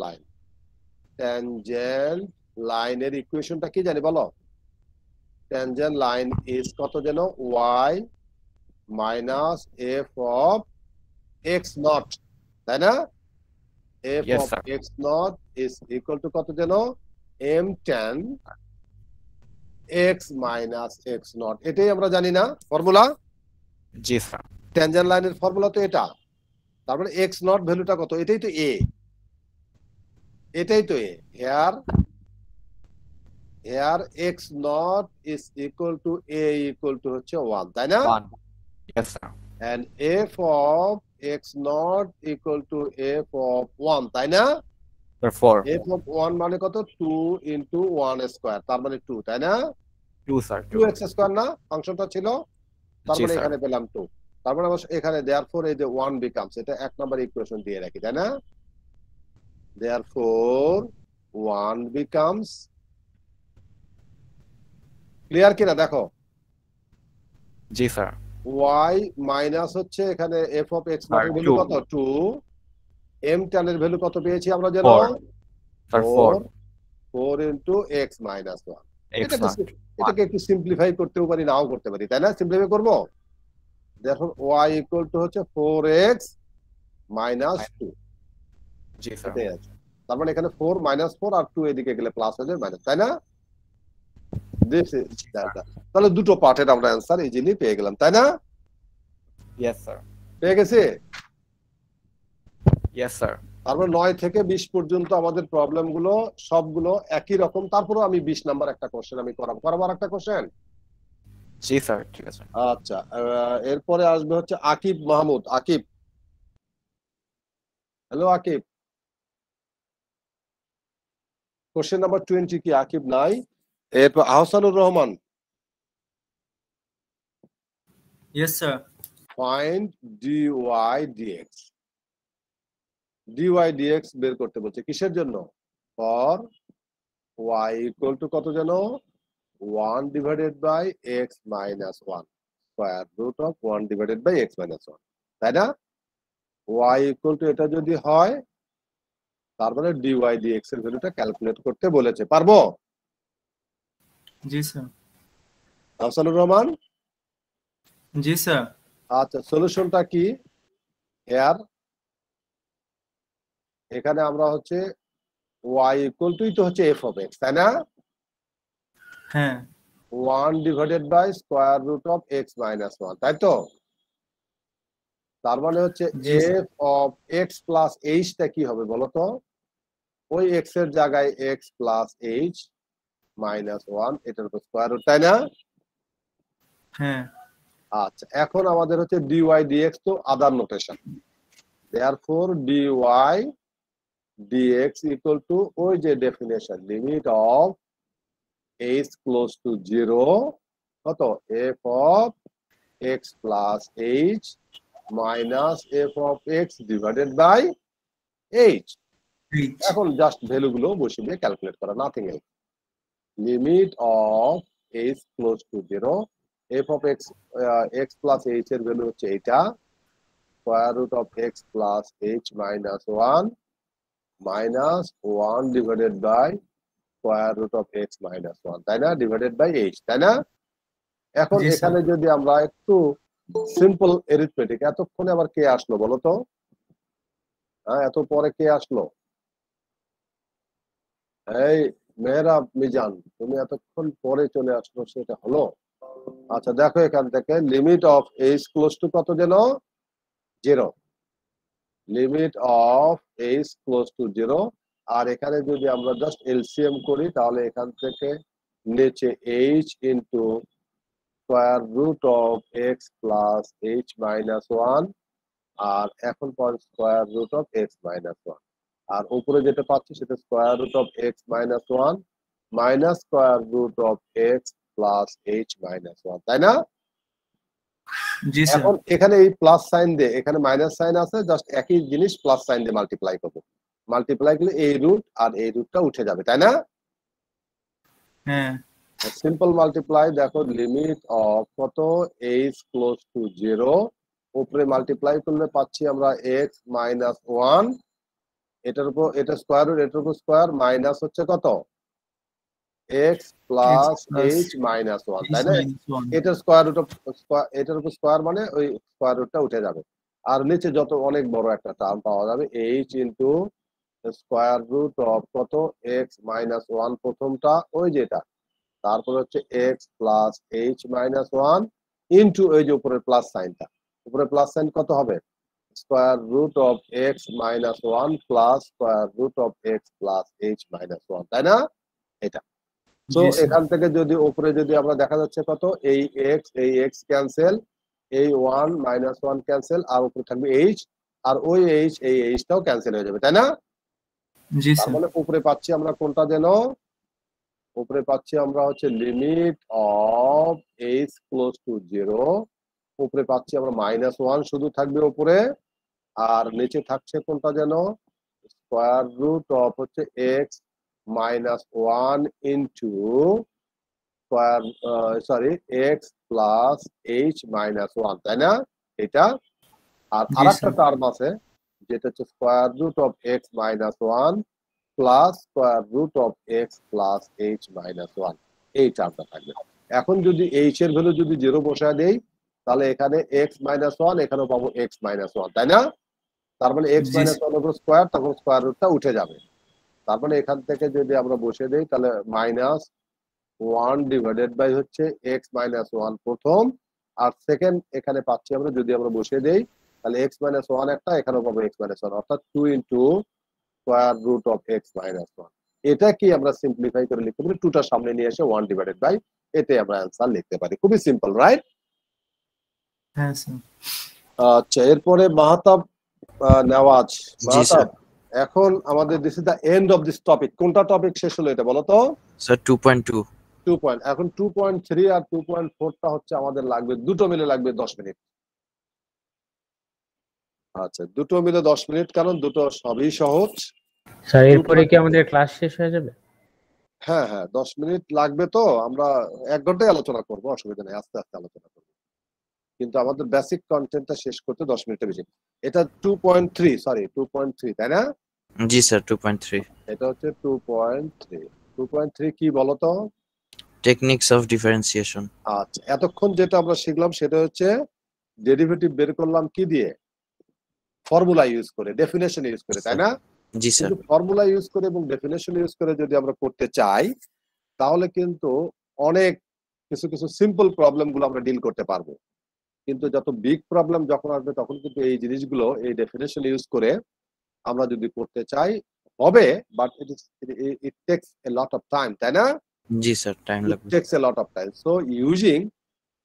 লাইনের ইকুয়েশনটা কি জানি বলো? ট্যানজেন্ট লাইন ইজ কত যেন? y minus f of x naught, তাই না? f Yes, of sir. x nought is equal to কত যেন? m tan x minus x not. এটাই আমরা জানি না ফর্মুলা? জি স্যার। ট্যানজেন্ট লাইনের ফর্মুলা তো এটা। তার মানে x নট ভ্যালুটা কত? এটাই তো a, here x nought is equal to a equal to হচ্ছে 1, তাই না? 1 yes sir. and f of x not equal to f of 1, তাই না? Therefore f of 1 মানে কত? 2 ইনটু 1 স্কয়ার, তার মানে 2, তাই না? 2 sir. 2x স্কয়ার না ফাংশনটা ছিল? তার জি মানে স্যার। এখানে পেলাম 2। তার মানে এখানে therefore এই যে 1 becomes, এটা এক নাম্বার ইকুয়েশন দিয়ে রাখি, তাই না? therefore 1 becomes, ক্লিয়ার কিনা দেখো? জি স্যার। y মাইনাস হচ্ছে এখানে f of x আর এর ভ্যালু 2 কত? 2। m tan এর ভ্যালু কত পেয়েছি আমরা যেন? 4 sir 4 4 into x minus 1। x এটাকে একটু সিম্পলিফাই করতেও পারি, নাও করতে পারি, তাই না? সিম্পলিফাই করব, দেখুন y ইকুয়াল টু হচ্ছে 4x মাইনাস 2, জি স্যার। এটাই আছে। তার মানে এখানে 4 মাইনাস 4 আর 2 এদিকে গেলে প্লাস হয়ে যাবে মাইনাস, তাই না? This is that. তাহলে দুটো পার্টের আমরা অ্যানসার ইজিলি পেয়ে গেলাম, তাই না? Yes sir. পেয়ে গেছি। Yes sir. তারপর 9 থেকে 20 পর্যন্ত আমাদের প্রবলেম গুলো সবগুলো একই রকম। তারপরে আমি 20 নাম্বার একটা কোশ্চেন আমি করাবো একটা কোশ্চেন। জি স্যার ঠিক আছে। আচ্ছা, এরপরে আসবে হচ্ছে Akib Mahmud. Akib, hello Akib. Question number 20 কি আকিব নাই? এরপর Ahsanur Rahman. Yes, sir. Find dy dx। dy dx বের করতে বলছে কিসের জন্য? ফর y ইকুয়াল টু কত যেন? 1 divided by x minus 1 square root of 1 divided by x minus 1, তাই না? y ইকুয়াল টু এটা যদি হয় তার মানে ডিওয়াই ডিএক্স এর ভ্যালুটা ক্যালকুলেট করতে বলেছে। পারবো? जी सर। আফসানুর রহমান, जी सर। আচ্ছা সলিউশনটা কি? এখানে আমরা হচ্ছে y ইকুয়াল টু তো হচ্ছে f অফ x, তাই না? হ্যাঁ 1 divided by square root of x minus 1, তাই তো? তার মানে হচ্ছে জি sir. f of x plus h টা কি হবে বলো তো? ওই x এর জায়গায় x প্লাস h মাইনাস 1 এটার উপর স্কয়ার রুট, তাই না? হ্যাঁ আচ্ছা এখন আমাদের হচ্ছে dy dx তো other notation, therefore dy dx equal to ওই যে definition limit of h close to 0 কত f of x plus h minus f of x divided by h। এখন জাস্ট ভ্যালু গুলো বসিয়ে দিয়ে ক্যালকুলেট করা, nothing else. Limit of h close to 0 f of x x plus h এর ভ্যালু হচ্ছে এটা, square root of x plus h minus 1 minus 1 divided by square root of x minus 1, তাই না? ডিভাইডেড বাই h, তাই না? এখন জি স্যার। এখানে যদি আমরা একটু সিম্পল এরিথমেটিক, এতক্ষণে আবার কে আসলো বলো তো? হ্যাঁ এত পরে কে আসলো? এই মেহরাব মিজান, তুমি এতক্ষণ পরে চলে আসলো, সেটা হলো? আচ্ছা দেখো এখান থেকে limit of h close to কত যেন 0, limit of h close to 0। আর এখানে যদি আমরা জাস্ট এলসিএম করি তাহলে এখান থেকে নিচে h into square root of x plus h minus 1 আর এখন পাওয়া square root of x minus 1 আর উপরে যেটা পাচ্ছি সেটা square root of x minus 1 minus square root of x plus h minus 1, তাই না? জি স্যার। এখন এখানে এই প্লাস সাইন দিয়ে এখানে মাইনাস সাইন আছে, জাস্ট একই জিনিস প্লাস সাইন দিয়ে মাল্টিপ্লাই করব, মাল্টিপ্লাই করলে এই রুট আর এই রুটটা উঠে যাবে, তাই না? হ্যাঁ সিম্পল মাল্টিপ্লাই, দেখো লিমিট অফ কত h ক্লোজ টু 0 উপরে মাল্টিপ্লাই করলে পাচ্ছি আমরা x মাইনাস 1 এটার উপর এটা স্কয়ার রুট এটার উপর স্কয়ার মাইনাস হচ্ছে কত x প্লাস h মাইনাস 1, তাই না? এটার স্কয়ার রুট অফ এটার উপর স্কয়ার মানে ওই স্কয়ার রুটটা উঠে যাবে আর নিচে যত অনেক বড় একটা টার্ম পাওয়া যাবে h into square root of কত x মাইনাস 1 প্রথমটা ওই যেটা, তারপর হচ্ছে x plus h minus 1 into ওই যে উপরের প্লাস সাইনটা, উপরে প্লাস সাইন কত হবে square root of x minus 1 plus square root of x plus h minus 1, তাই না? এটা তো জি স্যার। এখান থেকে যদি উপরে যদি আমরা দেখা যাচ্ছে কত এই x ক্যান্সেল, এই 1 মাইনাস 1 ক্যান্সেল আর উপরে থাকবে h আর ওই h এই h টাও ক্যান্সেল হয়ে যাবে, তাই না? জি তার স্যার। মানে উপরে পাচ্ছি আমরা কোনটা যেন? উপরে পাচ্ছি আমরা হচ্ছে limit of h close to 0, উপরে পাচ্ছি আমরা মাইনাস 1 শুধু থাকবে উপরে আর নিচে থাকছে কোনটা যেন স্কয়ার রুট অফ হচ্ছে x minus 1 into square sorry x plus h minus 1, তাই না? এটা আর জি আরেকটা স্যার। টার্ম আছে যেটা হচ্ছে square root of x minus 1 plus square root of x plus h minus 1, এই টার্মটা থাকবে। এখন যদি h এর ভ্যালু যদি 0 বসায় দেই তাহলে এখানে x মাইনাস 1 এখানেও পাবো x মাইনাস 1, তাই না? তার মানে x জি মাইনাস স্যার। 1 উপর স্কয়ার তখন স্কয়ার রুটটা উঠে যাবে। তার মানে এখান থেকে যদি আমরা বসিয়ে দেই তাহলে মাইনাস 1 ডিভাইডেড বাই হচ্ছে x মাইনাস 1 প্রথম আর সেকেন্ড এখানে পাচ্ছি আমরা যদি আমরা বসিয়ে দেই তাহলে x মাইনাস 1 একটা এখানেও পাবো x মাইনাস 1 অর্থাৎ 2 into square root of x minus 1। এটা কি আমরা সিম্পলিফাই করে লিখতে পারি 2টার সামনে নিয়ে এসে 1 ডিভাইডেড বাই এতে আমরা অ্যানসার লিখতে পারি, খুবই সিম্পল, রাইট? হ্যাঁ স্যার। আচ্ছা এরপরে মাহতাব নেওয়াজ, জি মাহতাব স্যার। এখন আমাদের this is the end of this topic, কোনটা টপিক শেষ হলো এটা বলো তো? স্যার 2.2। 2 পয়েন্ট, এখন 2.3 আর 2.4টা হচ্ছে আমাদের লাগবে, দুটো মিলে লাগবে 10 মিনিট। আচ্ছা দুটো মিলে 10 মিনিট, কারণ দুটো সবই সহজ। স্যার এরপরে কি আমাদের ক্লাস শেষ হয়ে যাবে? হ্যাঁ হ্যাঁ 10 মিনিট লাগবে, তো আমরা 1 ঘন্টায় আলোচনা করবো, অসুবিধা নেই, আস্তে আস্তে আলোচনা করবো, কিন্তু আমাদের বেসিক কন্টেন্টটা শেষ করতে 10 মিনিটের বেশি। এটা 2.3 সরি 2.3, তাই না? জি স্যার 2.3 এটা হচ্ছে 2.3। 2.3 কি বলতো? Techniques of differentiation. আচ্ছা, এতক্ষণ যেটা আমরা শিখলাম সেটা হচ্ছে ডেরিভেটিভ বের করলাম কি দিয়ে? ফর্মুলা ইউজ করে, ডেফিনেশন ইউজ করে, তাই না? জি স্যার। কিন্তু ফর্মুলা ইউজ করে এবং ডেফিনেশন ইউজ করে যদি আমরা করতে চাই তাহলে কিন্তু অনেক কিছু কিছু সিম্পল প্রবলেম গুলো আমরা ডিল করতে পারবো, কিন্তু যত বিগ প্রবলেম যখন আসবে তখন কিন্তু এই জিনিসগুলো এই ডেফিনেশন ইউজ করে আমরা যদি করতে চাই হবে, but it tax A lot of time, তাই না? জি স্যার টাইম It লাগবে। takes a lot of time. So using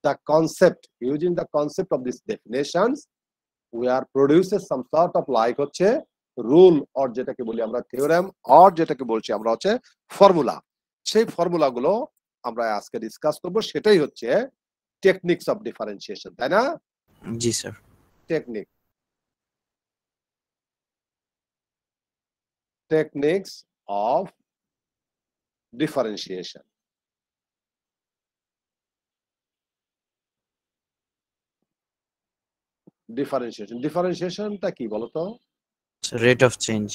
the concept of these definitions, we are produces some sort of like হচ্ছে rule or যেটাকে বলি আমরা theorem or যেটাকে বলছি আমরা হচ্ছে ফর্মুলা। সেই ফর্মুলা গুলো আমরা আজকে ডিসকাস করব, সেটাই হচ্ছে টেকনিক্স অফ ডিফারেন্সিয়েশন, তাই না? জি স্যার। Techniques of differentiation. ডিফারেন্সিয়েশনটা কি বলতো? Rate of change.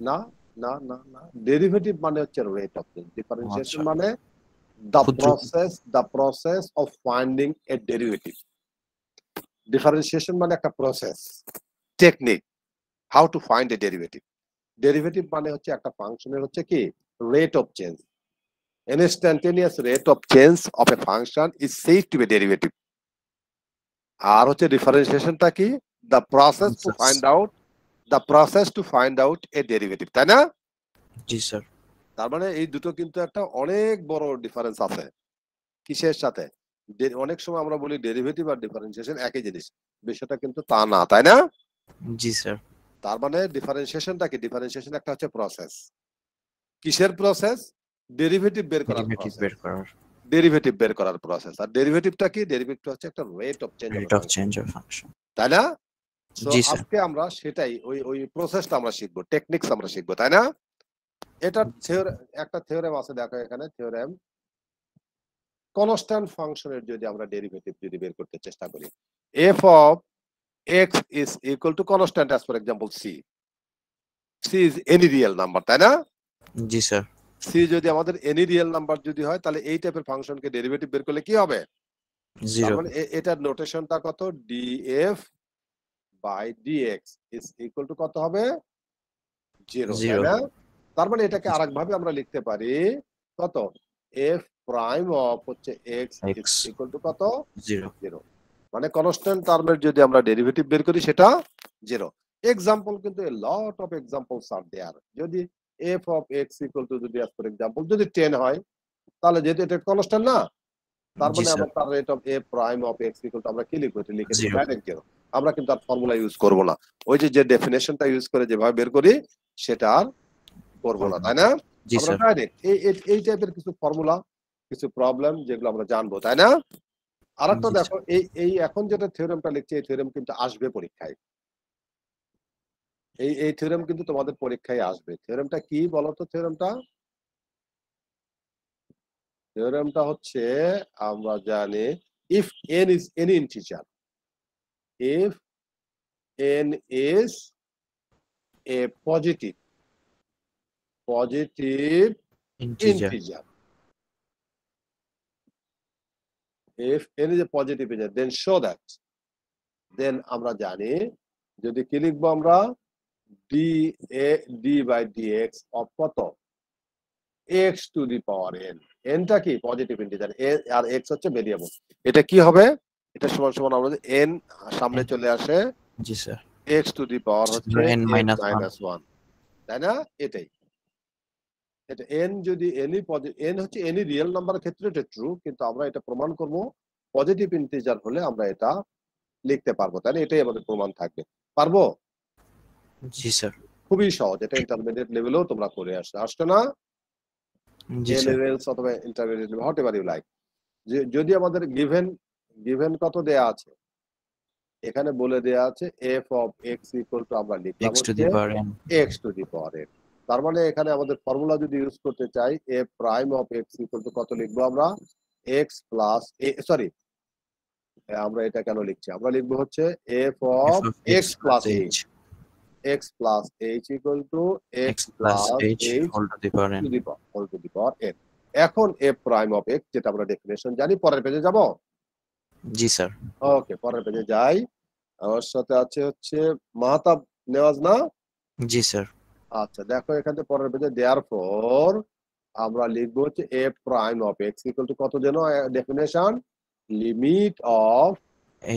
না না না না, ডেরিভেটিভ মানে হচ্ছে রেট অফ চেঞ্জ। ডিফারেন্সিয়েশন আচ্ছা। মানে the ক্ষুদ্র। process of finding a derivative. Differentiation মানে একটা process, technique, how to find a derivative. Derivative মানে হচ্ছে একটা ফাংশনের হচ্ছে কি rate of change. Instantaneous rate of change of a function is said to be derivative. আর হচ্ছে ডিফারেন্সিয়েশনটা কি? the process to find out a derivative, তাই না? জি স্যার। তার মানে এই দুটো কিন্তু একটা অনেক বড় ডিফারেন্স আছে। কিসের সাথে? অনেক সময় আমরা বলি ডেরিভেটিভ আর ডিফারেন্সিয়েশন একই জিনিস, বিষয়টা কিন্তু তা না, তাই না? জি স্যার। তার মানে ডিফারেন্সিয়েশনটা কি? ডিফারেন্সিয়েশন একটা হচ্ছে প্রসেস। কিসের প্রসেস? ডেরিভেটিভ বের করার ডেরিভেটিভ বের করার। ডেরিভেটিভ বের করার প্রসেস। আর ডেরিভেটিভটা কি? ডেরিভেটিভটা হচ্ছে একটা rate of change of function, তাই না? সো জি স্যার। আজকে আমরা সেটাই ওই প্রসেসটা আমরা শিখবো, টেকনিক্স আমরা শিখবো, তাই না? এটা একটা থিওরেম আছে, দেখো এখানে থিওরেম। কনস্ট্যান্ট ফাংশনের যদি আমরা ডেরিভেটিভ যদি বের করতে চেষ্টা করি, f of x is equal to constant as for example c is any real number, তাই না? জি স্যার। c যদি আমাদের any real number যদি হয় তাহলে এই টাইপের ফাংশনকে ডেরিভেটিভ বের করলে কি হবে? জিরো। মানে এটার নোটেশনটা কত? df by dx is equal to কত হবে? 0, তাই না? তার মানে এটাকে আরেকভাবে আমরা লিখতে পারি কত? f প্রাইম অফ হচ্ছে x is equal to কত? 0। মানে কনস্ট্যান্ট টার্মের যদি আমরা ডেরিভেটিভ বের করি সেটা 0। এক্সাম্পল কিন্তু a lot of examples are there. যদি f of x equal to যদি as for example যদি 10 হয় তাহলে যেহেতু এটা কনস্ট্যান্ট না, তার মানে আমরা তার rate of a prime of x equal to আমরা কি লিখবো? এটা লিখে দিই ডাইরেক্ট 0। আমরা কিন্তু আর ফর্মুলা ইউজ করব না, ওই যে ডেফিনেশনটা ইউজ করে যেভাবে বের করি সেটা আর করব না, তাই না? আমরা ডাইরেক্ট এই টাইপের কিছু ফর্মুলা, কিছু প্রবলেম যেগুলো আমরা জানবো, তাই না? আরেকটা দেখো, এই এখন যেটা থিওরেমটা লিখছি এই থিওরেম কিন্তু আসবে পরীক্ষায়। এই থিওরেম কিন্তু তোমাদের পরীক্ষায় আসবে। থিওরেমটা কি বলতো? থিওরেমটা হচ্ছে আমরা জানি if n is any integer, if n is a positive integer, if n is a positive integer then show that, then আমরা জানি যদি কি লিখবো আমরা d by dx of কত? x to the power n। n টা কি? পজিটিভ ইন্টিজার, আর x হচ্ছে ভেরিয়েবল। এটা কি হবে? এটা সমান সমান আমরা n সামনে চলে আসে, জি sir, x to the power হচ্ছে n minus 1, তাই না? এটাই এটা n যদি n হচ্ছে এনি রিয়েল নাম্বারের ক্ষেত্রে এটা ট্রু, কিন্তু আমরা এটা প্রমাণ করব পজিটিভ ইন্টিজার হলে আমরা এটা লিখতে পারবো, তাই না? এটাই আমাদের প্রমাণ থাকবে। পারবো? জি স্যার। খুবই সহজ, এটা ইন্টারমিডিয়েট লেভেলেও তোমরা করে আসছো না? জি স্যার। লেভেলস অথবা intermediate level, what ever you like. যদি আমাদের গিভেন কত দেয়া আছে, এখানে বলে দেয়া আছে f of x equal to আমরা লিখলাম x to the power n, x to the power n। তার মানে এখানে আমাদের ফর্মুলা যদি ইউজ করতে চাই f prime of x equal to কত লিখবো আমরা? x plus সরি, আমরা এটা কেন লিখছি? আমরা লিখবো হচ্ছে f of x plus h, x plus h equal to x plus h h whole to the power n. whole to the power n. এখন f prime of x যেটা আমরা ডেফিনেশন জানি, পরের পেজে যাব। জি স্যার। ওকে, পরের পেজে যাই। আমার সাথে আছে হচ্ছে মাহতাব নেওয়াজ না? জি স্যার। আচ্ছা, দেখো এখানে পরের পেজে therefore আমরা লিখবো হচ্ছে f prime of x equal to কত যেন definition, limit of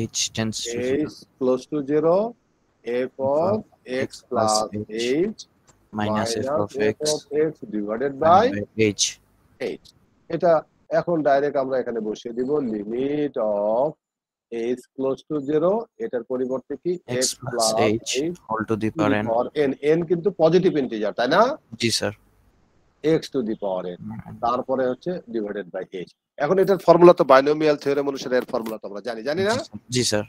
h tends to h close to 0 f of x plus h minus f of x divided by h. h। এটা এখন ডাইরেক্ট আমরা এখানে বসিয়ে দিব limit of h close to 0, এটার পরিবর্তে কি x plus h whole to the power n. n কিন্তু পজিটিভ ইন্টিজার, তাই না? জি sir. x to the power n, তারপরে হচ্ছে ডিভাইডেড বাই h। এখন এটার ফর্মুলা তো বাইনোমিয়াল থিওরেম অনুসারে এর ফর্মুলা তো আমরা জানি না? জি স্যার।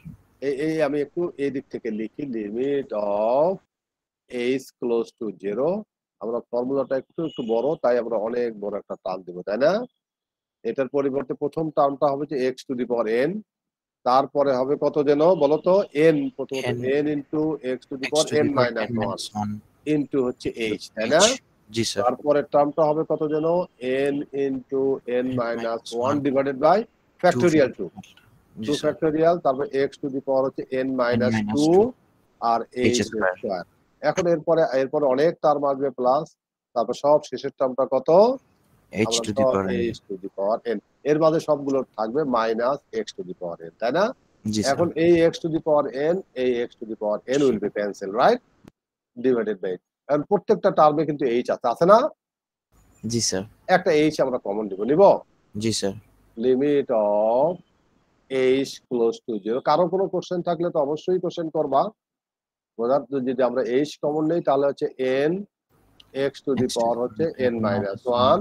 এই আমি একটু এই দিক থেকে লিখি, limit of h close to 0। আমরা ফর্মুলাটা একটু বড়, তাই আমরা অনেক বড় একটা টার্ম দিব, তাই না? এটার পরিবর্তে প্রথম টার্মটা হবে যে x to the power n, তারপরে হবে কত যেন বলো তো, n, প্রথমত n into x to the power n minus 1 into হচ্ছে h, তাই না? জি স্যার। তারপরের টার্মটা হবে কত যেন, n into n minus 1 divided by factorial 2 factorial, তারপর x to the power হচ্ছে n minus 2 আর h স্কয়ার। এখন এরপরে অনেক টার্ম আসবে প্লাস, তারপর সব শেষের টার্মটা কত, h to the power n। এর মাঝে সবগুলো থাকবে minus x to the power n, তাই না? জি স্যার। এখন এই x to the power n, এই x to the power n will be cancelled, right? Divided by h। এখন প্রত্যেকটা টার্মে কিন্তু h আছে না? জি স্যার। একটা h আমরা কমন নিব। জি sir. Limit of h close to 0। কারো কোনো কোশ্চেন থাকলে তো অবশ্যই কোশ্চেন করবা। বোঝার যদি আমরা h কমন নেই তাহলে হচ্ছে n x to the power হচ্ছে n minus 1,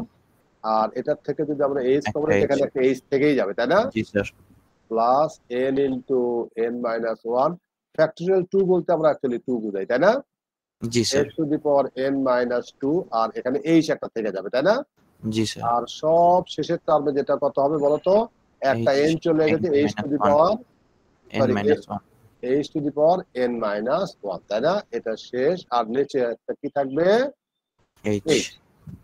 আর এটার থেকে যদি আমরা h কমন নেই এখানে একটা h থেকেই যাবে, তাই না? জি sir. Plus n into n minus 1 factorial 2 বলতে আমরা অ্যাকচুয়ালি 2 বুঝাই, তাই না? জি sir. x to the power n minus 2 আর এখানে h একটা থেকে যাবে, তাই না? জি স্যার। আর সব শেষের টার্মে যেটা কত হবে বলো তো, একটা n চলে গেছে h to the power n minus 1 h to the power n minus 1, তাই না? এটা শেষ, আর নিচে একটা কি থাকবে, h।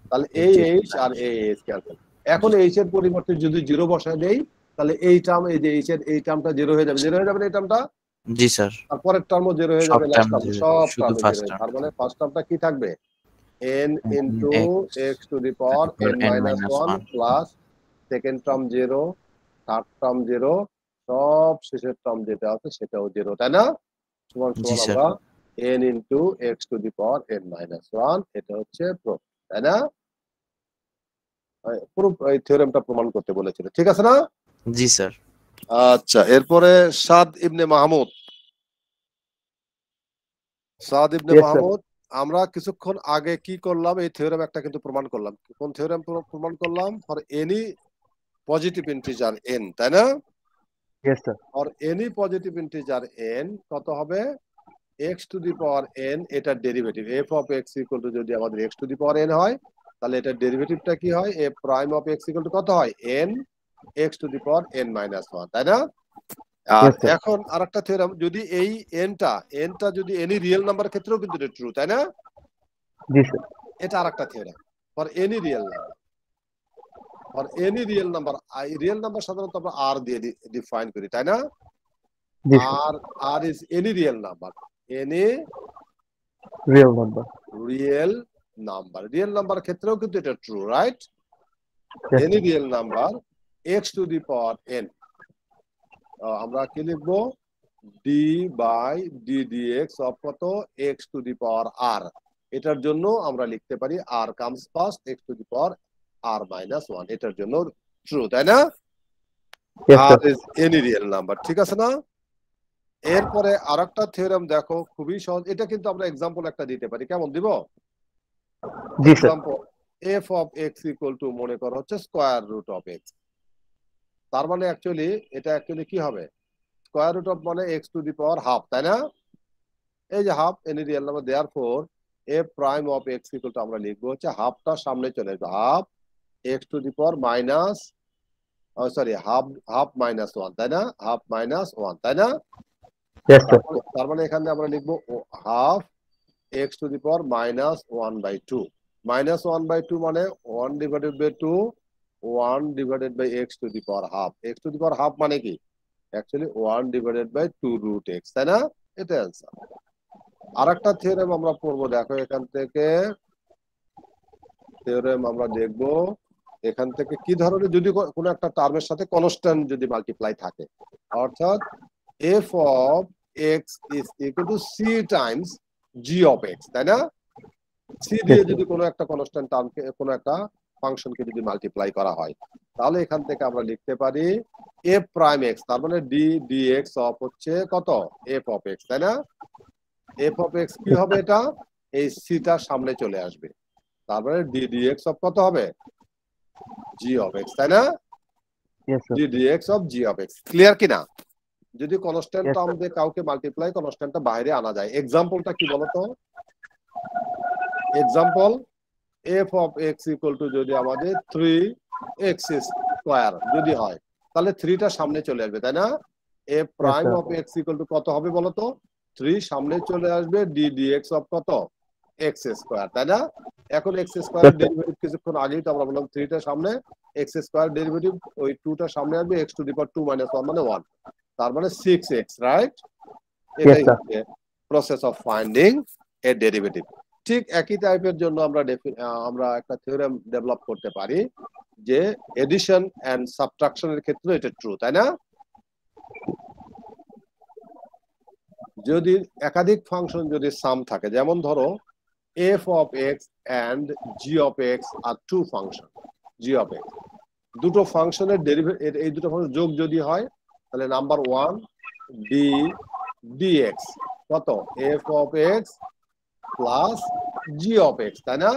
তাহলে এই h আর এই h ক্যান্সেল। এখন h এর পরিবর্তে যদি 0 বসায় দেই তাহলে এই টার্ম, এই যে h এর এই টার্মটা 0 হয়ে যাবে, 0 হয়ে যাবে এই টার্মটা। জি স্যার। তারপরের টার্মও 0 হয়ে যাবে, লাস্ট টার্ম সব শুধু ফার্স্ট টার্ম। তার মানে ফার্স্ট টার্মটা কি থাকবে, n into x to the power n minus 1 plus second term 0, third term 0, সব শেষের টার্ম যেটা আছে সেটাও 0, তাই না? সমান আমরা n into x to the power n minus 1, এটা হচ্ছে প্রুফ, তাই না? পুরো এই থিওরেমটা প্রমাণ করতে বলেছিল, ঠিক আছে না? জি স্যার। আচ্ছা, এরপরে সাদ ইবনে মাহমুদ। আমরা কিছুক্ষণ আগে কি করলাম, এই থিওরেম একটা কিন্তু প্রমাণ করলাম। কোন থিওরেম প্রমাণ করলাম? For any positive integer n, তাই না? Yes sir. For any positive integer n কত হবে, x to the power n, এটার derivative f of x equal to যদি আমাদের x to the power n হয় তাহলে এটার ডেরিভেটিভটা কি হয়, f prime of x equal to কত হয়, n x to the power n minus 1, তাই না? আর এখন আরেকটা থিওরেম, যদি এই nটা যদি এনি রিয়েল নাম্বার ক্ষেত্রেও কিন্তু এটা ট্রু, তাই না? জি স্যার। এটা আরেকটা theorem for any real number. For any real number, real number সাধারণত আমরা r দিয়ে ডিফাইন করি, তাই না? r is any real number, any real number, real number ক্ষেত্রেও কিন্তু এটা true, right? Any real number x to the power n, আমরা কি লিখবো, d by d dx of কত, x to the power r। এটার জন্য আমরা লিখতে পারি r comes first, x to the power r minus 1, এটার জন্য ট্রু, তাই না? r is any real number, ঠিক আছে না? এরপরে আরেকটা থিওরেম দেখো, খুবই সহজ, এটা কিন্তু আমরা एग्जांपल একটা দিতে পারি, কেমন দিব? জি sir. Example f of x equal to মনে করো হচ্ছে স্কয়ার রুট অফ x, তার মানে এটা অ্যাকচুয়ালি কি হবে, স্কয়ার রুট অফ মানে x to the power half, তাই না? এই যে half any real number, therefore f prime of x equal to আমরা লিখবো হচ্ছে হাফটা সামনে চলে আসবে, half x to the power minus half minus 1, তাই না? হাফ মাইনাস 1, তাই না? Yes sir. তার মানে এখানে আমরা লিখবো half x to the power minus 1/2. Minus 1/2 মানে 1 divided by 2, 1 divided by x to the power half. X to the power half মানে কি? Actually 1 divided by 2 root x, তাই না? এটা অ্যান্সার। আরেকটা থিওরেম আমরা পড়বো, দেখো এখান থেকে থিওরেম আমরা দেখব এখান থেকে কি ধরনের যদি কোনো একটা টার্মের সাথে কনস্ট্যান্ট যদি মাল্টিপ্লাই থাকে, অর্থাৎ f of x is equal to c times g of x, তাই না? c দিয়ে যদি কোনো একটা কনস্ট্যান্ট টার্মকে কোনো একটা ফাংশনকে যদি মাল্টিপ্লাই করা হয়, তাহলে এখান থেকে আমরা লিখতে পারি f প্রাইম x, তার মানে d dx অফ হচ্ছে কত f of x, তাই না? f of x কি হবে? এটা এই c টা সামনে চলে আসবে, তার মানে d dx অফ কত হবে? g of x, তাই না? Yes, sir. d dx of g of x। Clear কিনা? যদি কনস্ট্যান্ট Yes, টার্ম দিয়ে কাউকে মাল্টিপ্লাই, কনস্ট্যান্টটা বাইরে আনা যায়। এক্সাম্পলটা কি বলতো? Example f of x equal to যদি আমাদের 3x স্কয়ার যদি হয়, তাহলে 3 টা সামনে চলে আসবে, তাই না? f prime sir. Of x equal to কত হবে বলতো? 3 সামনে চলে আসবে, d dx অফ কত x স্কয়ার, তাই না? এখন x স্কয়ারের ডেরিভেটিভ কিছুক্ষণ আগেই তো আমরা বললাম 3 টা সামনে x স্কয়ার ডেরিভেটিভ, ওই 2 টা সামনে আসবে, x টু দি পাওয়ার 2 - 1 মানে 1, তার মানে 6x, রাইট? এটাই sir. হচ্ছে process of finding A derivative. ঠিক একই টাইপের জন্য আমরা একটা থিওরেম ডেভেলপ করতে পারি যে এডিশন এন্ড সাবট্রাকশনের ক্ষেত্রে এটা ট্রু, তাই না? যদি একাধিক ফাংশন যদি সাম থাকে, যেমন ধরো f of x and g of x are two function, g of x দুটো ফাংশনের ডেরিভেটিভ, এই দুটো ফাংশন যোগ যদি হয়, তাহলে নাম্বার 1 d dx কত f of x plus g of x, তাই না?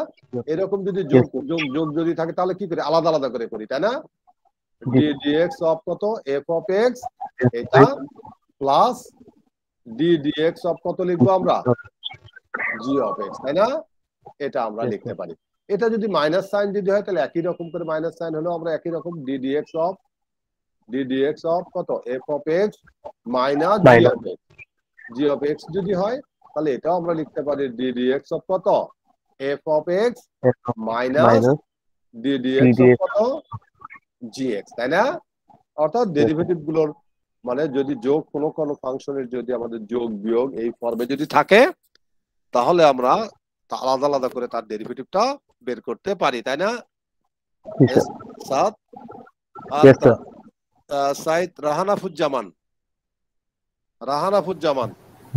এরকম যদি যোগ যোগ যোগ যদি থাকে, তাহলে কি করি? আলাদা আলাদা করে করি, তাই না? d dx অফ কত f of x এটা প্লাস d dx অফ কত লিখবো আমরা? g of x, তাই না? এটা আমরা লিখতে পারি। এটা যদি মাইনাস সাইন যদি হয়, তাহলে একই রকম করে মাইনাস সাইন হলো আমরা একই রকম d dx অফ কত f of x minus g of x যদি হয়, তাহলে এটাও আমরা লিখতে পারি d dx অফ কত f of x minus d dx of কত gx, তাই না? অর্থাৎ ডেরিভেটিভ গুলোর মানে যদি যোগ কোনো ফাংশনের যদি আমাদের যোগ বিয়োগ এই ফর্মে যদি থাকে, তাহলে আমরা আলাদা আলাদা করে তার ডেরিভেটিভটা বের করতে পারি, তাই না? সাইদ রাহানাফুজ্জামান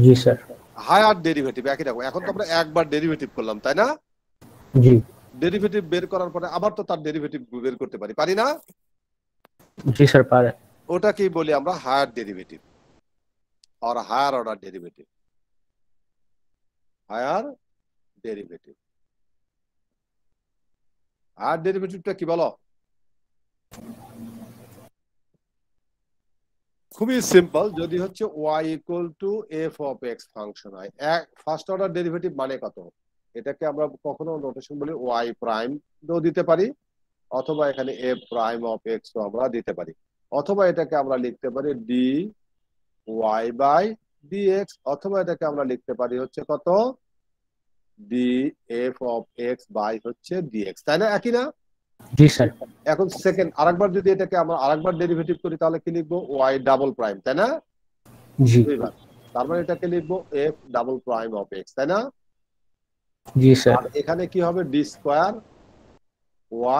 জি স্যার। হায়ার ডেরিভেটিভ একই রকম। এখন তো আমরা একবার ডেরিভেটিভ করলাম, তাই না? জি। ডেরিভেটিভ বের করার পরে আবার তো তার ডেরিভেটিভ বের করতে পারি না? জি স্যার পারে। ওটা কি বলি আমরা? হায়ার ডেরিভেটিভ আর হায়ার অর্ডার ডেরিভেটিভ। হায়ার ডেরিভেটিভটা কি বলো? খুবই সিম্পল। যদি হচ্ছে y equal to f of x function হয়, ফার্স্ট অর্ডার ডেরিভেটিভ মানে কত? এটাকে আমরা কখনো নোটেশন বলি y প্রাইম ও দিতে পারি, অথবা এখানে f প্রাইম অফ x ও আমরা দিতে পারি, অথবা এটাকে আমরা লিখতে পারি dy বাই dx, অথবা এটাকে আমরা লিখতে পারি হচ্ছে কত df অফ x বাই হচ্ছে dx, তাই না? একই না? জি স্যার। এখন সেকেন্ড আরেকবার যদি এটাকে আমরা আরেকবার ডেরিভেটিভ করি, তাহলে কি লিখবো? y ডাবল প্রাইম, তাই না? জি। তার মানে এটাকে লিখবো f double prime of x, তাই না? জি স্যার। আর এখানে কি হবে? d square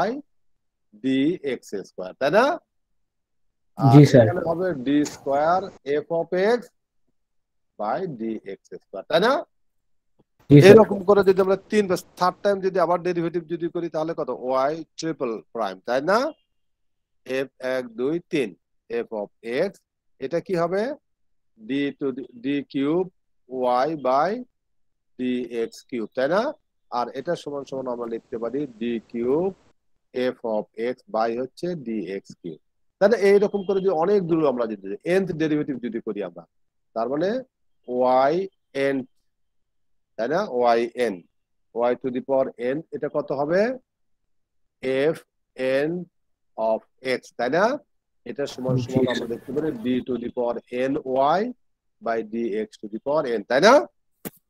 y dx square, তাই না? জি স্যার। এখানে হবে d square f of x by dx square, তাই না? এরকম করে যদি আমরা থার্ড টাইম যদি আবার ডেরিভেটিভ যদি করি, তাহলে কত? y ট্রিপল প্রাইম, তাই না? f 1 2 3 f অফ x, এটা কি হবে? d two d cube y by dx cube, তাই না? আর এটা সমান সমান আমরা লিখতে পারি d cube f of x by হচ্ছে dx কিউব, তাই না? এইরকম করে যদি অনেক দূর আমরা যদি nth ডেরিভেটিভ যদি করি আমরা, তার মানে y n, তাই না? y two the power n, এটা কত হবে? f n অফ x, তাই না? এটা সমান সমান আমরা দেখতে পারি d to the power n y by dx to the power n, তাই না?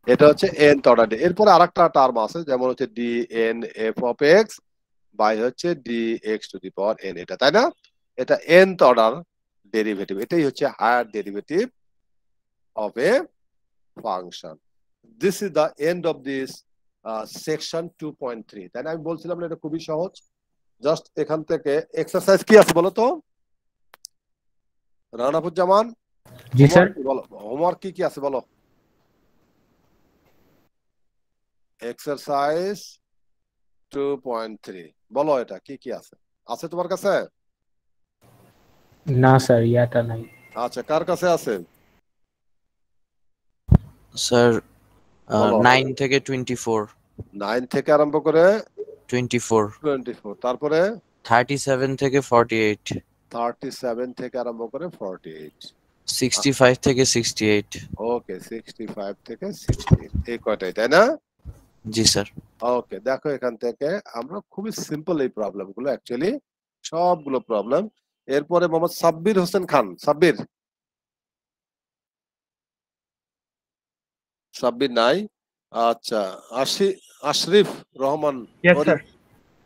এটা হচ্ছে nth অর্ডার। এরপরে আরেকটা টার্ম আছে, যেমন হচ্ছে dn f of x by হচ্ছে dx to the power n, এটা তাই না? এটা nth অর্ডার ডেরিভেটিভ, এটাই হচ্ছে higher derivative of a function. This is the end of this section 2.3, তাই না? আমি বলছিলাম না এটা খুবই সহজ। জাস্ট এখান থেকে এক্সারসাইজ কি আছে বলো তো রানাফুজ্জামান? জি স্যার। বলো হোমওয়ার্ক কি কি আছে বলো। এক্সারসাইজ 2.3 বলো এটা কি কি আছে, আছে তোমার কাছে? না স্যার, ইয়াটা নাই। আচ্ছা, কার কাছে আছে? স্যার বলো। 9 থেকে 24, 9 থেকে আরম্ভ করে 24, 24, তারপরে 37 থেকে 48, 37 থেকে আরম্ভ করে 48, 65 থেকে 68। ওকে 65 থেকে 68, এই কয়টাই তাই না? জি স্যার। ওকে, দেখো এখান থেকে আমরা খুবই সিম্পল এই প্রবলেম গুলো, অ্যাকচুয়ালি সবগুলো প্রবলেম। এরপরে মোহাম্মদ সাব্বির হোসেন খান, সাব্বির নাই। আচ্ছা, আশরিফ রহমান।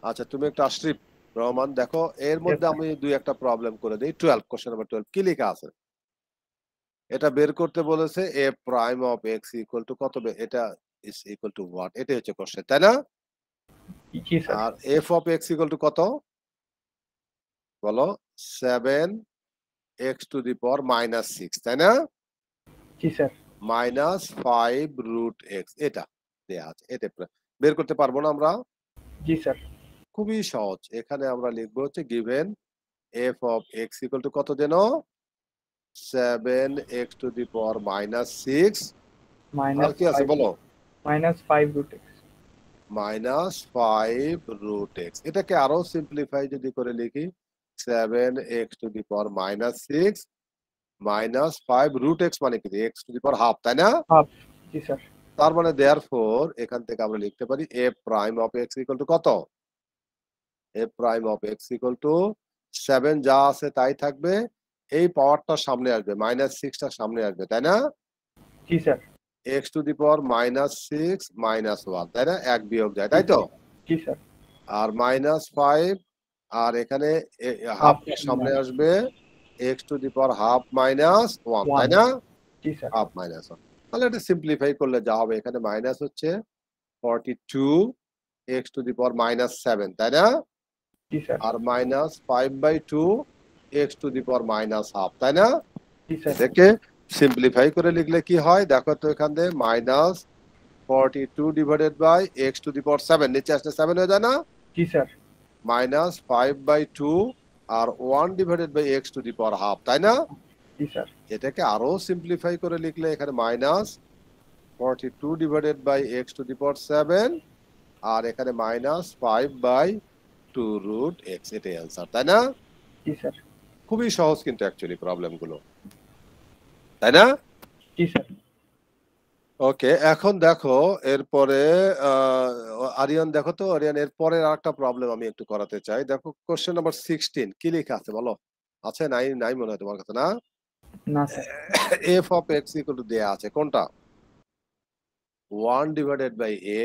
আচ্ছা, তুমি একটা আশরিফ রহমান দেখো, এর মধ্যে আমি দুই একটা প্রবলেম করে দিই। 12, কোশ্চেন নাম্বার 12 কি লেখা আছে? এটা বের করতে বলেছে এ prime of x equal to কত, এটা ইজ ইকুয়াল টু হোয়াট, এটাই হচ্ছে কোশ্চেন তাই না? আর f of x equal to কত বলো? 7 এক্স টু দি পাওয়ার -6, তাই না? জি স্যার। -5 রুট এক্স, এটা দেয়া আছে। এটা বের করতে পারবো না আমরা? জি স্যার। খুবই সহজ, এখানে আমরা লিখবো হচ্ছে given F of x equal to কত যেন 7 এক্স টু দি পাওয়ার -6 আর কি আছে বলো? -5 রুট এক্স। -5 রুট এক্স, এটাকে আরো সিম্পলিফাই যদি করে লিখি 7 x to the power -6 -5 root x মানে কি x to the power half, তাই না? হাফ। জি স্যার। তার মানে দেয়ারফর এখান থেকে আমরা লিখতে পারি a prime of x equal to কত? A prime of x equal to 7 যা আছে তাই থাকবে, এই পাওয়ারটা সামনে আসবে, -6টা সামনে আসবে, তাই না? জি sir. X to the power -6 -1, তাই না? এক বিয়োগ যায়, তাই তো? জি স্যার। আর -5 আর এখানে হাফটা সামনে আসবে, x to the power half -1, তাই না? জি স্যার। হাফ -1, তাহলে এটা সিম্পলিফাই করলে যা হবে এখানে মাইনাস হচ্ছে 42 এক্স টু দি পাওয়ার -7, তাই না? জি স্যার। আর -5/2 এক্স টু দি পাওয়ার -1/2, তাই না? জি স্যার। এটাকে সিম্পলিফাই করে লিখলে কি হয় দেখো তো, এখান থেকে -42 divided by x to the power 7, নিচে আসলে 7 হয়ে যায় না? জি স্যার। -5/2 আর 1 divided by x to the power half, তাই না? জি স্যার। এটাকে আরো সিম্পলিফাই করে লিখলে এখানে -42 divided by x to the power 7 আর এখানে -5/2 রুট এক্স, এটাই অ্যান্সার, তাই না? জি স্যার। খুবই সহজ কিন্তু অ্যাকচুয়ালি প্রবলেম গুলো, তাই না? জি স্যার। ওকে, এখন দেখো এরপরে আরিয়ান, দেখো তো আরিয়ান, এরপরে আরেকটা প্রবলেম আমি একটু করাতে চাই। দেখো কোশ্চেন নাম্বার 16 কি লেখা আছে বলো? আছে? নাই মনে হয় তোমার কাছে, না? না sir. F of x equal to দেয়া আছে কোনটা? 1 divided by a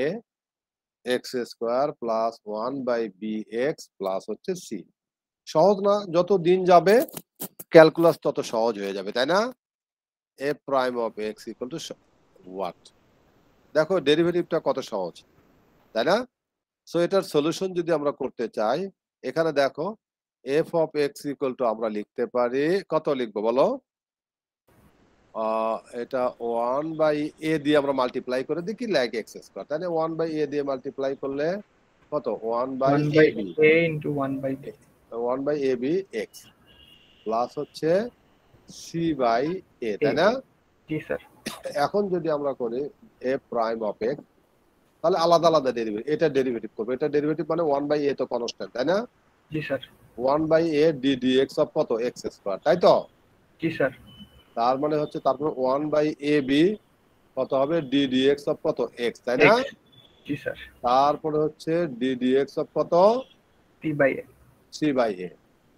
x square plus 1 by b x plus হচ্ছে সি। সহজ না? যত দিন যাবে ক্যালকুলাস তত সহজ হয়ে যাবে, তাই না? A prime of x equal to what? দেখো ডেরিভেটিভটা কত সহজ, তাই না? সো এটার সলিউশন যদি আমরা করতে চাই, এখানে দেখো F of x equal to আমরা লিখতে পারি, কত লিখবো বলো? এটা 1 বাই এ দিয়ে আমরা মাল্টিপ্লাই করে দিই কি লাইক এক্স স্কয়ার, তাই না? 1 বাই এ দিয়ে মাল্টিপ্লাই করলে কত? 1 by a b, 1 by 1 by a b x plus হচ্ছে সি বাই এ, তাই না? জি স্যার। এখন যদি আমরা করি এ প্রাইম অফ এক্স, তাহলে আলাদা আলাদা ডেরিভেটিভ, এটা ডেরিভেটিভ করবে, এটা ডেরিভেটিভ মানে 1 বাই এ তো কনস্ট্যান্ট, তাই না? জি sir. 1 by a d dx of কত? এক্স স্কয়ার, তাই তো? জি স্যার। তার মানে হচ্ছে তারপর 1 বাই এ বি কত হবে? ডি ডিএক্স অফ কত? এক্স, তাই না? জি স্যার। তারপরে হচ্ছে ডি ডিএক্স অফ কত? P by a. C by a.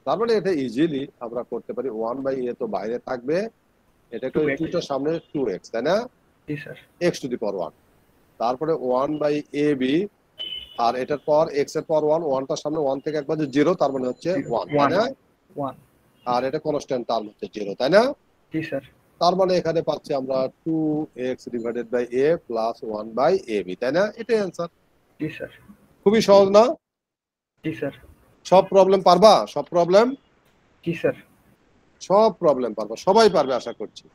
তার মানে এটা ইজিলি আমরা করতে পারি 1 বাই এ তো বাইরে থাকবে, এটাকে 2টার সামনে 2x, তাই না? জি sir x to the power 1, তারপরে 1 বাই a b, আর এটার পর x এর পাওয়ার 1, 1টার সামনে 1 থেকে একবার 0, তার মানে হচ্ছে 1, তাই না? 1 আর এটা কনস্ট্যান্ট টার্ম হচ্ছে 0, তাই না? জি স্যার তার মানে এখানে পাচ্ছি আমরা 2x divided by a plus 1 by ab, তাই না? এটাই অ্যান্সার। জি স্যার খুবই সহজ না? জি স্যার সব প্রবলেম পারবা? সব প্রবলেম? জি স্যার সব প্রবলেম পারবা, সবাই পারবে আশা করছি।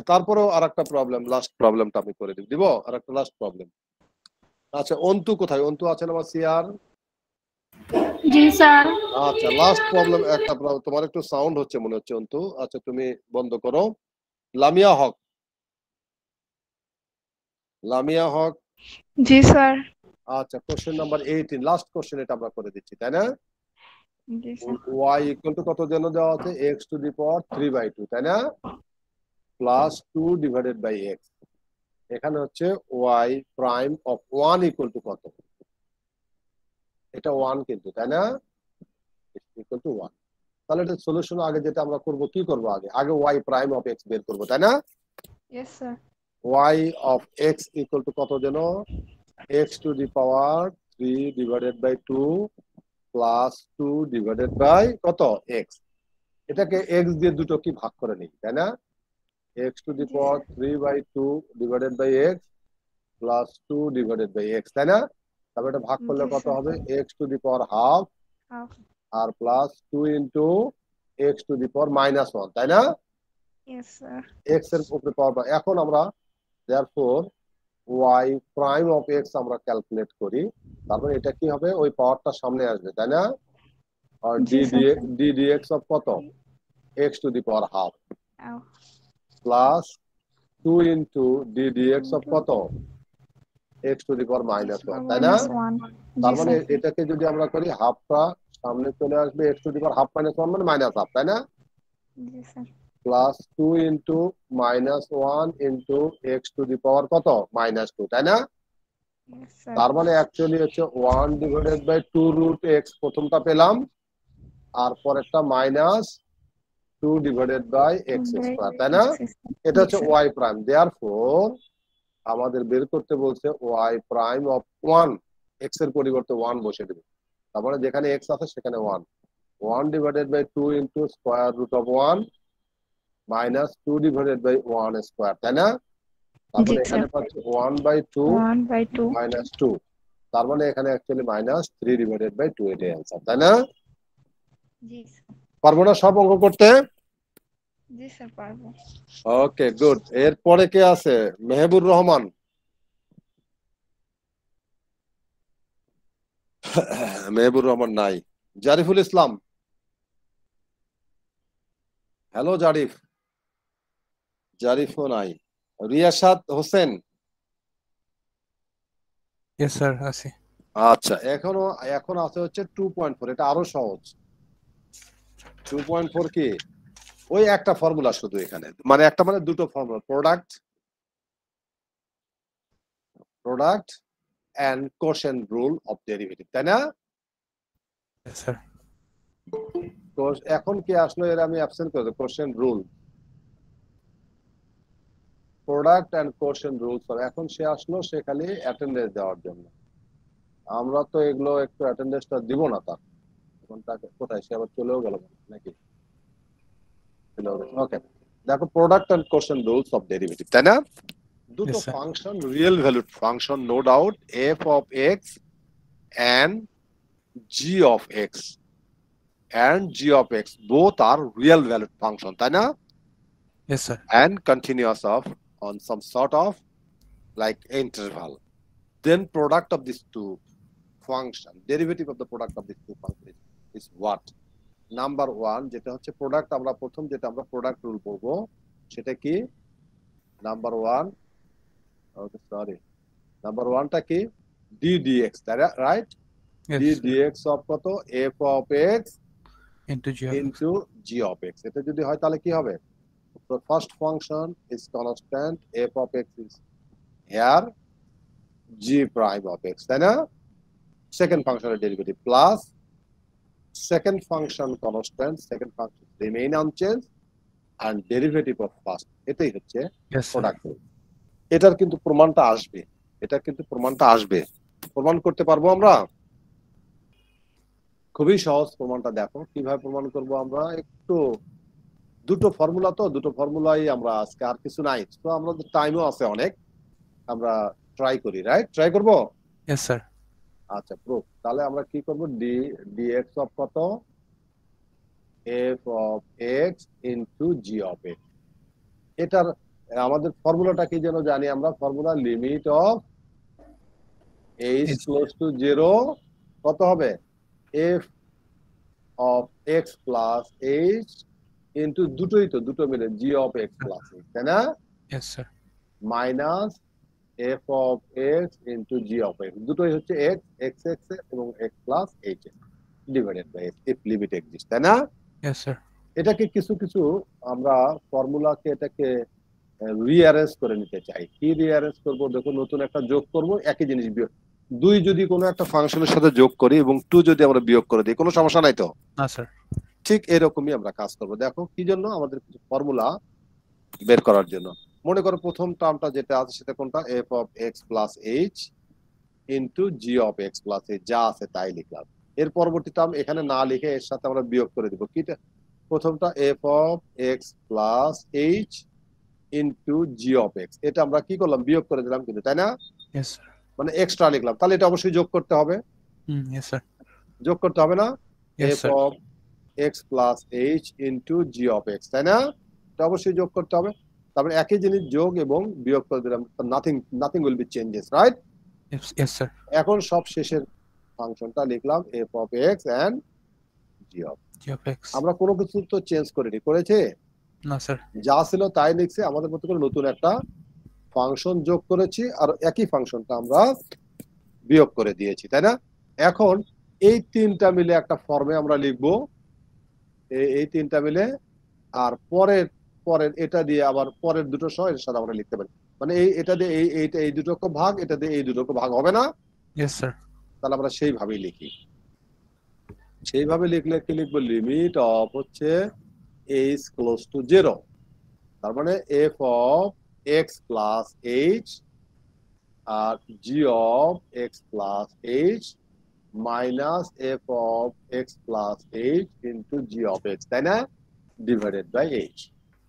তারপরেও আরেকটা প্রবলেম, লাস্ট প্রবলেমটা আমি করে দিব। আরেকটা লাস্ট প্রবলেম। আচ্ছা, অন্তু কোথায়? অন্তু আছেন আমার সিআর? জি স্যার। আচ্ছা, লাস্ট প্রবলেম একটা প্রবলেম। তোমার একটু সাউন্ড হচ্ছে মনে হচ্ছে অন্তু। আচ্ছা, তুমি বন্ধ করো। লামিয়া হক। লামিয়া হক। জি স্যার। আচ্ছা, কোশ্চেন নাম্বার 18, লাস্ট কোশ্চেন এটা আমরা করে দিচ্ছি, তাই না? জি স্যার। y ইকুয়াল টু কত যেন দেওয়া আছে? x টু দি পাওয়ার 3/2, তাই না? Plus 2 divided by x। এখানে হচ্ছে y prime of 1 equal to কত? এটা 1 কিন্তু, তাই না? Equal to 1। তাহলে এটা সলিউশন আগে যেটা আমরা করব, কি করব আগে? আগে y প্রাইম অফ x বের করব, তাই না? Yes sir. y of x equal to কত যেন? x to the power 3 divided by 2 plus 2 divided by কত? x। এটাকে x দিয়ে দুটো কি ভাগ করে নিই, তাই না? x to the power 3/2 divided by x plus 2 divided by x, তাই না? তাহলে এটা ভাগ করলে কত হবে? x to the power half আর plus 2 into x to the power -1, তাই না? Yes sir. x এর উপরে পাওয়ার। এখন আমরা therefore y prime of x আমরা ক্যালকুলেট করি। তারপর এটা কি হবে? ওই পাওয়ারটা সামনে আসবে, তাই না? আর d dx অফ কত? x to the power half plus 2 into d dx of কত? x টু দি পাওয়ার -1, তাই না? তার মানে এটাকে যদি আমরা করি, হাফটা সামনে চলে আসবে, x to the power half -1 মানে -1, তাই না? জি sir. Plus 2 into -1 into x to the power কত? -2, তাই না? Yes sir. তার মানে অ্যাকচুয়ালি হচ্ছে 1 ডিভাইডেড বাই 2 রুট x প্রথমটা পেলাম, আর পরেরটা -2 ডিভাইডেড বাই x স্কয়ার, তাই না? এটা হচ্ছে y প্রাইম। দেয়ারফর আমাদের বের করতে বলছে y প্রাইম অফ 1, x এর পরিবর্তে 1 বসে দেব। তার মানে যেখানে x আছে সেখানে 1 divided by 2 into square root of 1 minus 2 divided by 1 square, তাই না? তারপরে এখানে পাচ্ছি 1/2 মাইনাস 2, তার মানে এখানে অ্যাকচুয়ালি -3 ডিভাইডেড বাই 2, এটাই आंसर, তাই না? জি পারবো না সব অঙ্ক করতে? জি স্যার পারবো। ওকে, গুড। এরপরে কে আছে? মেহবুর রহমান। মেহবুর রহমান নাই। জারিফুল ইসলাম। হ্যালো জারিফ। জারিফও নাই। রিয়াসাত হোসেন। ইয়েস স্যার আছি। আচ্ছা, এখন আছে হচ্ছে 2.4, এটা আরো সহজ। 2.4 কি? ওই একটা ফর্মুলা শুধু এখানে, মানে একটা মানে দুটো formula, product and quotient rule of derivative, তাই না? স্যার তো এখন কি আসলো? এর আমি অ্যাবসেন্ট করে দেব। Quotient rule, product and quotient rules. এখন সে আসলো, সে খালি অ্যাটেন্ডেন্স দেওয়ার জন্য। আমরা তো এগুলো একটু অ্যাটেন্ডেন্সটা দিব না তার। এখন তাকে কোথায়? সে আবার চলেও গেল নাকি? ওকে, দেখো, product and quotient rules of derivative, তাই না? দুটো function, real valued function, no doubt, f of x and g of x and g of x both are real valued function, তাই না? Yes sir. And continuous of on some sort of like interval. Then product of these two function, derivative of the product of these two functions is what? Number 1, যেটা হচ্ছে প্রোডাক্ট, আমরা প্রথম যেটা আমরা প্রোডাক্ট রুল পড়ব সেটা কি? নাম্বার 1, ওকে সরি, নাম্বার 1টা কি? d dx, right? d dx of কত? f of x into g of x। এটা যদি হয় তাহলে কি হবে? The first function is constant, f of x is here, g prime of x, তাই না? Second function derivative plus second function constant, second function remain unchanged, and derivative of first, এটাই হচ্ছে Yes, sir. Product rule. এটার কিন্তু প্রমাণটা আসবে, প্রমাণ করতে পারবো আমরা। খুবই সহজ প্রমাণটা, দেখো কিভাবে প্রমাণ করব আমরা। একটু দুটো ফর্মুলা, তো দুটো ফর্মুলাই আমরা আজকে, আর কিছু নাই, তো আমাদের টাইমও আছে অনেক, আমরা ট্রাই করি, রাইট? ট্রাই করব। Yes, sir. আচ্ছা, প্রুফ। তাহলে আমরা কি করব, dx অফ কত, f of x into g of x। এটার আমাদের ফর্মুলাটা কি যেন জানি আমরা, formula limit of h close to 0 কত হবে, f of x plus h into দুটোই তো, দুটো মিলে g of x plus h, তাই না? Yes, sir. Minus f of x into g of x, দুটোই হচ্ছে x, x এবং x plus h ডিভাইডেড বাই f if limit exists, তাই না? Yes, sir. এটাকে কিছু কিছু আমরা ফর্মুলাকে এটাকে রিঅ্যারেঞ্জ করে নিতে চাই। কি রিঅ্যারেঞ্জ করব, দেখো নতুন একটা যোগ করব, একই জিনিস বিয়োগ, 2 যদি কোনো একটা ফাংশনের সাথে যোগ করি এবং 2 যদি আমরা বিয়োগ করে দিই, কোনো সমস্যা নাই তো? না, স্যার। ঠিক এরকমই আমরা কাজ করব। দেখো কি জন্য, আমাদের কিছু ফর্মুলা বের করার জন্য। মনে করো প্রথম টার্মটা যেটা আছে সেটা কোনটা, f of x plus h into g of x plus h, যা আছে তাই লিখলাম। এর পরবর্তী টার্ম এখানে না লিখে এর সাথে আমরা বিয়োগ করে দিব। কিটা প্রথমটা f of x plus h into g of x, এটা আমরা কি করলাম, বিয়োগ করে দিলাম কিন্তু, তাই না? Yes, sir. মানে এক্সট্রা লিখলাম, তাহলে এটা অবশ্যই যোগ করতে হবে। Yes, sir. যোগ করতে হবে না, Yes, f sir. of x plus h into g of x, তাই না? এটা অবশ্যই যোগ করতে হবে। তারপরে একই জিনিস যোগ এবং বিয়োগ করে দিলাম, nothing will be changes, right? Yes, sir. এখন সব শেষের ফাংশনটা লিখলাম f of x and g of G of x. আমরা কোনো কিছু তো চেঞ্জ করিনি, করেছে? না, স্যার। যা ছিল তাই লিখছে, আমাদের মতো করে নতুন একটা ফাংশন যোগ করেছি আর একই ফাংশনটা আমরা বিয়োগ করে দিয়েছি, তাই না? এখন এই তিনটা মিলে একটা ফর্মে আমরা লিখবো, এই তিনটা মিলে, আর পরের এটা দিয়ে আবার পরের দুটো সহ এর সাথে আমরা লিখতে পারি, মানে এটা দিয়ে এই দুটোকে ভাগ, এটা দিয়ে এই দুটোকে ভাগ হবে না? Yes, sir. তাহলে আমরা সেইভাবেই লিখি। সেইভাবে লিখলে কি লিখবো, লিমিট অফ হচ্ছে h ক্লোজ টু 0, তার মানে f of x plus h R g of x plus h minus f of x plus h into g of x, তাই না? ডিভাইডেড বাই h।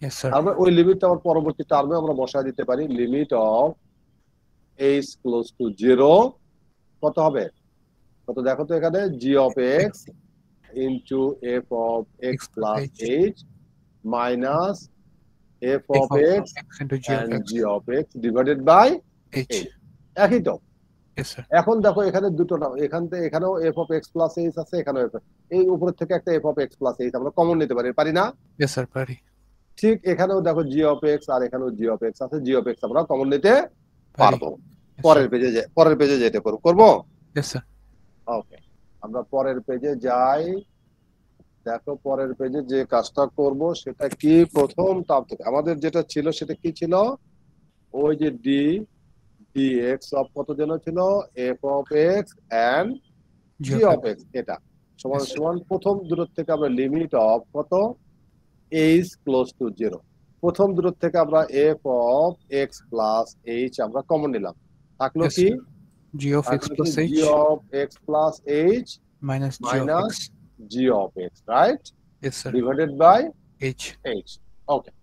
Yes, sir. তারপর ওই লিমিটটা আবার পরবর্তী টার্মে আমরা বসায় দিতে পারি, limit of h close to 0 কত হবে, কত দেখো তো এখানে, g of x into f of x plus h minus f of x into G of and x. g of x divided by H. h, একই তো? Yes, sir. এখন দেখো এখানে দুটো না, এখানেও f of x plus h আছে, এখানেও এই উপরের থেকে একটা f of x plus h আমরা কমন নিতে পারি না? Yes, sir. পারি। ঠিক এখানেও দেখো g of x আর এখানেও g of x আছে, g of x আমরা কমন নিতে পারবো। পরের পেজে যেতে করব। Yes, sir. ওকে, আমরা পরের পেজে যাই। দেখো পরের পেজে যে কাজটা করব সেটা কি, প্রথম টার্ম থেকে আমাদের যেটা ছিল সেটা কি ছিল, ওই যে dx অফ কত যেন ছিল, f of x and g of x, এটা সমান সমান প্রথম দূরত্ব থেকে আমরা লিমিট অফ কত, h ক্লোজ টু 0, প্রথম দূরত্ব থেকে আমরা f of x plus h আমরা কমন নিলাম, থাকলো Yes, কি, G of x plus g h of x plus h minus G of minus x. g of x, right? Yes, sir. Divided by H. h. Okay.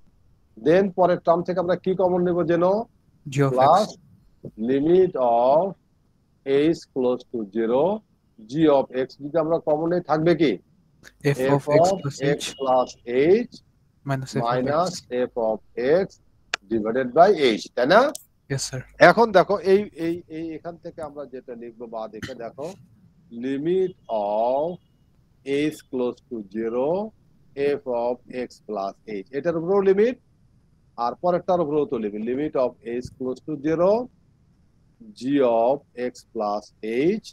Then পরের টার্ম থেকে আমরা কি কমন নেব যেন, G of plus x. Limit of h close to 0, g of x যদি আমরা কমন নেই থাকবে কি, F of x plus x h plus h minus f of minus x. f of x divided by h, তাই না? Yes, sir. এখন দেখো এই এখান থেকে আমরা যেটা লিখবো বা দেখে দেখো, limit of h close to 0 f of x plus h, এটার উপরেও লিমিট আর পরেরটার উপরেও তো limit, limit of h close to 0 g of x plus h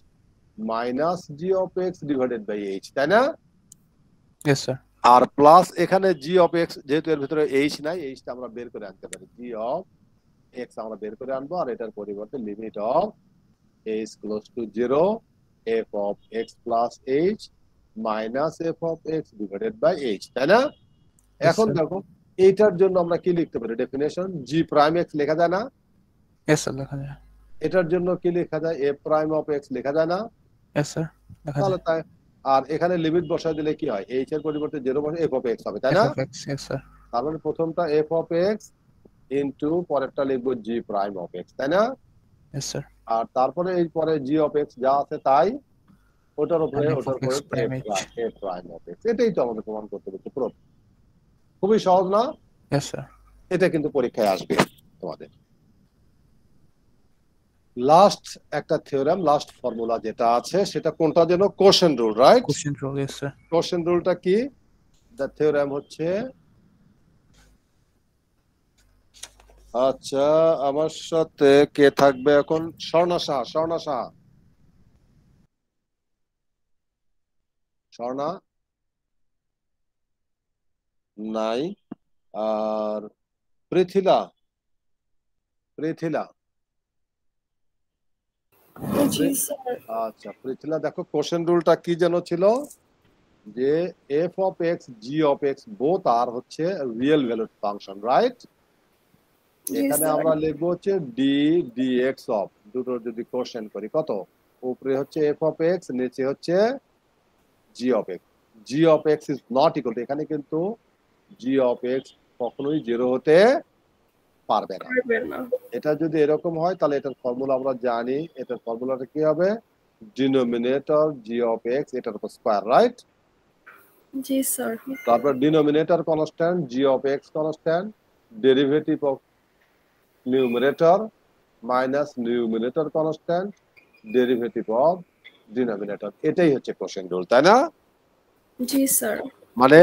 minus g of x divided by h, তাই না? Yes, sir. আর প্লাস এখানে g of x, যেহেতু এর ভিতরে h নাই, h টা আমরা বের করে আনতে পারি, g of x আমরা বের করে আনবো, আর এটার পরিবর্তে limit of h close to 0 f of x plus h minus f of x divided by h, তাই না? এখন দেখো এইটার জন্য আমরা কি লিখতে পারি ডেফিনেশন? জি প্রাইম এক্স লেখা যায় না? Yes, sir. লেখা যায়। এটার জন্য কি লেখা যায়? এ প্রাইম অফ এক্স লেখা যায় না? Yes, sir. লেখা তাহলে যায়। তাই, আর এখানে লিমিট বসায় দিলে কি হয়? এইচ এর পরিবর্তে 0 বসে এফ অফ এক্স হবে, তাই না? F of X. Yes, sir. তার মানে প্রথমটা এফ অফ এক্স ইনটু পরেরটা লিখবো জি প্রাইম অফ এক্স, তাই না? Yes, sir. আর তারপরে এই পরে জি অফ এক্স যা আছে তাই ওটার উপরে And F of X prime H. A prime of x. এটাই তো আমাদের প্রমাণ করতে হচ্ছে পুরো। খুবই সহজ না? Yes, sir. এটা কিন্তু পরীক্ষায় আসবে তোমাদের। লাস্ট একটা থিওরেম, লাস্ট ফর্মুলা যেটা আছে সেটা কোনটা যেন? Quotient rule, right? Quotient rule. Yes, sir. কোশেন্ট রুলটা কি? দ্য থিওরেম হচ্ছে, আচ্ছা আমার সাথে কে থাকবে এখন? স্বর্ণা সাহা। স্বর্ণা সাহা, স্বর্ণা নাই। আর পৃথিলা, পৃথিলা। আচ্ছা পৃথিলা, দেখো কোশেন্ট রুলটা কি যেন ছিল? যে f of x g of x both আর হচ্ছে রিয়েল ভ্যালুড ফাংশন, রাইট? এখানে আমরা লিখবো হচ্ছে ডি ডি এক্স অফ, দুটো যদি কোশেন্ট করি কত? উপরে হচ্ছে এফ অফ এক্স, নিচে হচ্ছে g of x. G of x is not equal to, এখানে কিন্তু জি অফ এক্স কখনোই 0 হতে পারবে না। এটা যদি এরকম হয় তাহলে এটার ফর্মুলা আমরা জানি। এটার ফর্মুলাটা কি হবে? ডিনোমিনেটর জি অফ এক্স এটার উপর স্কয়ার, রাইট? জি স্যার। তারপর denominator constant, g of x constant, derivative of numerator minus numerator constant, derivative of denominator. এটাই হচ্ছে কোশেন্ট রুল, তাই না? জি স্যার। মানে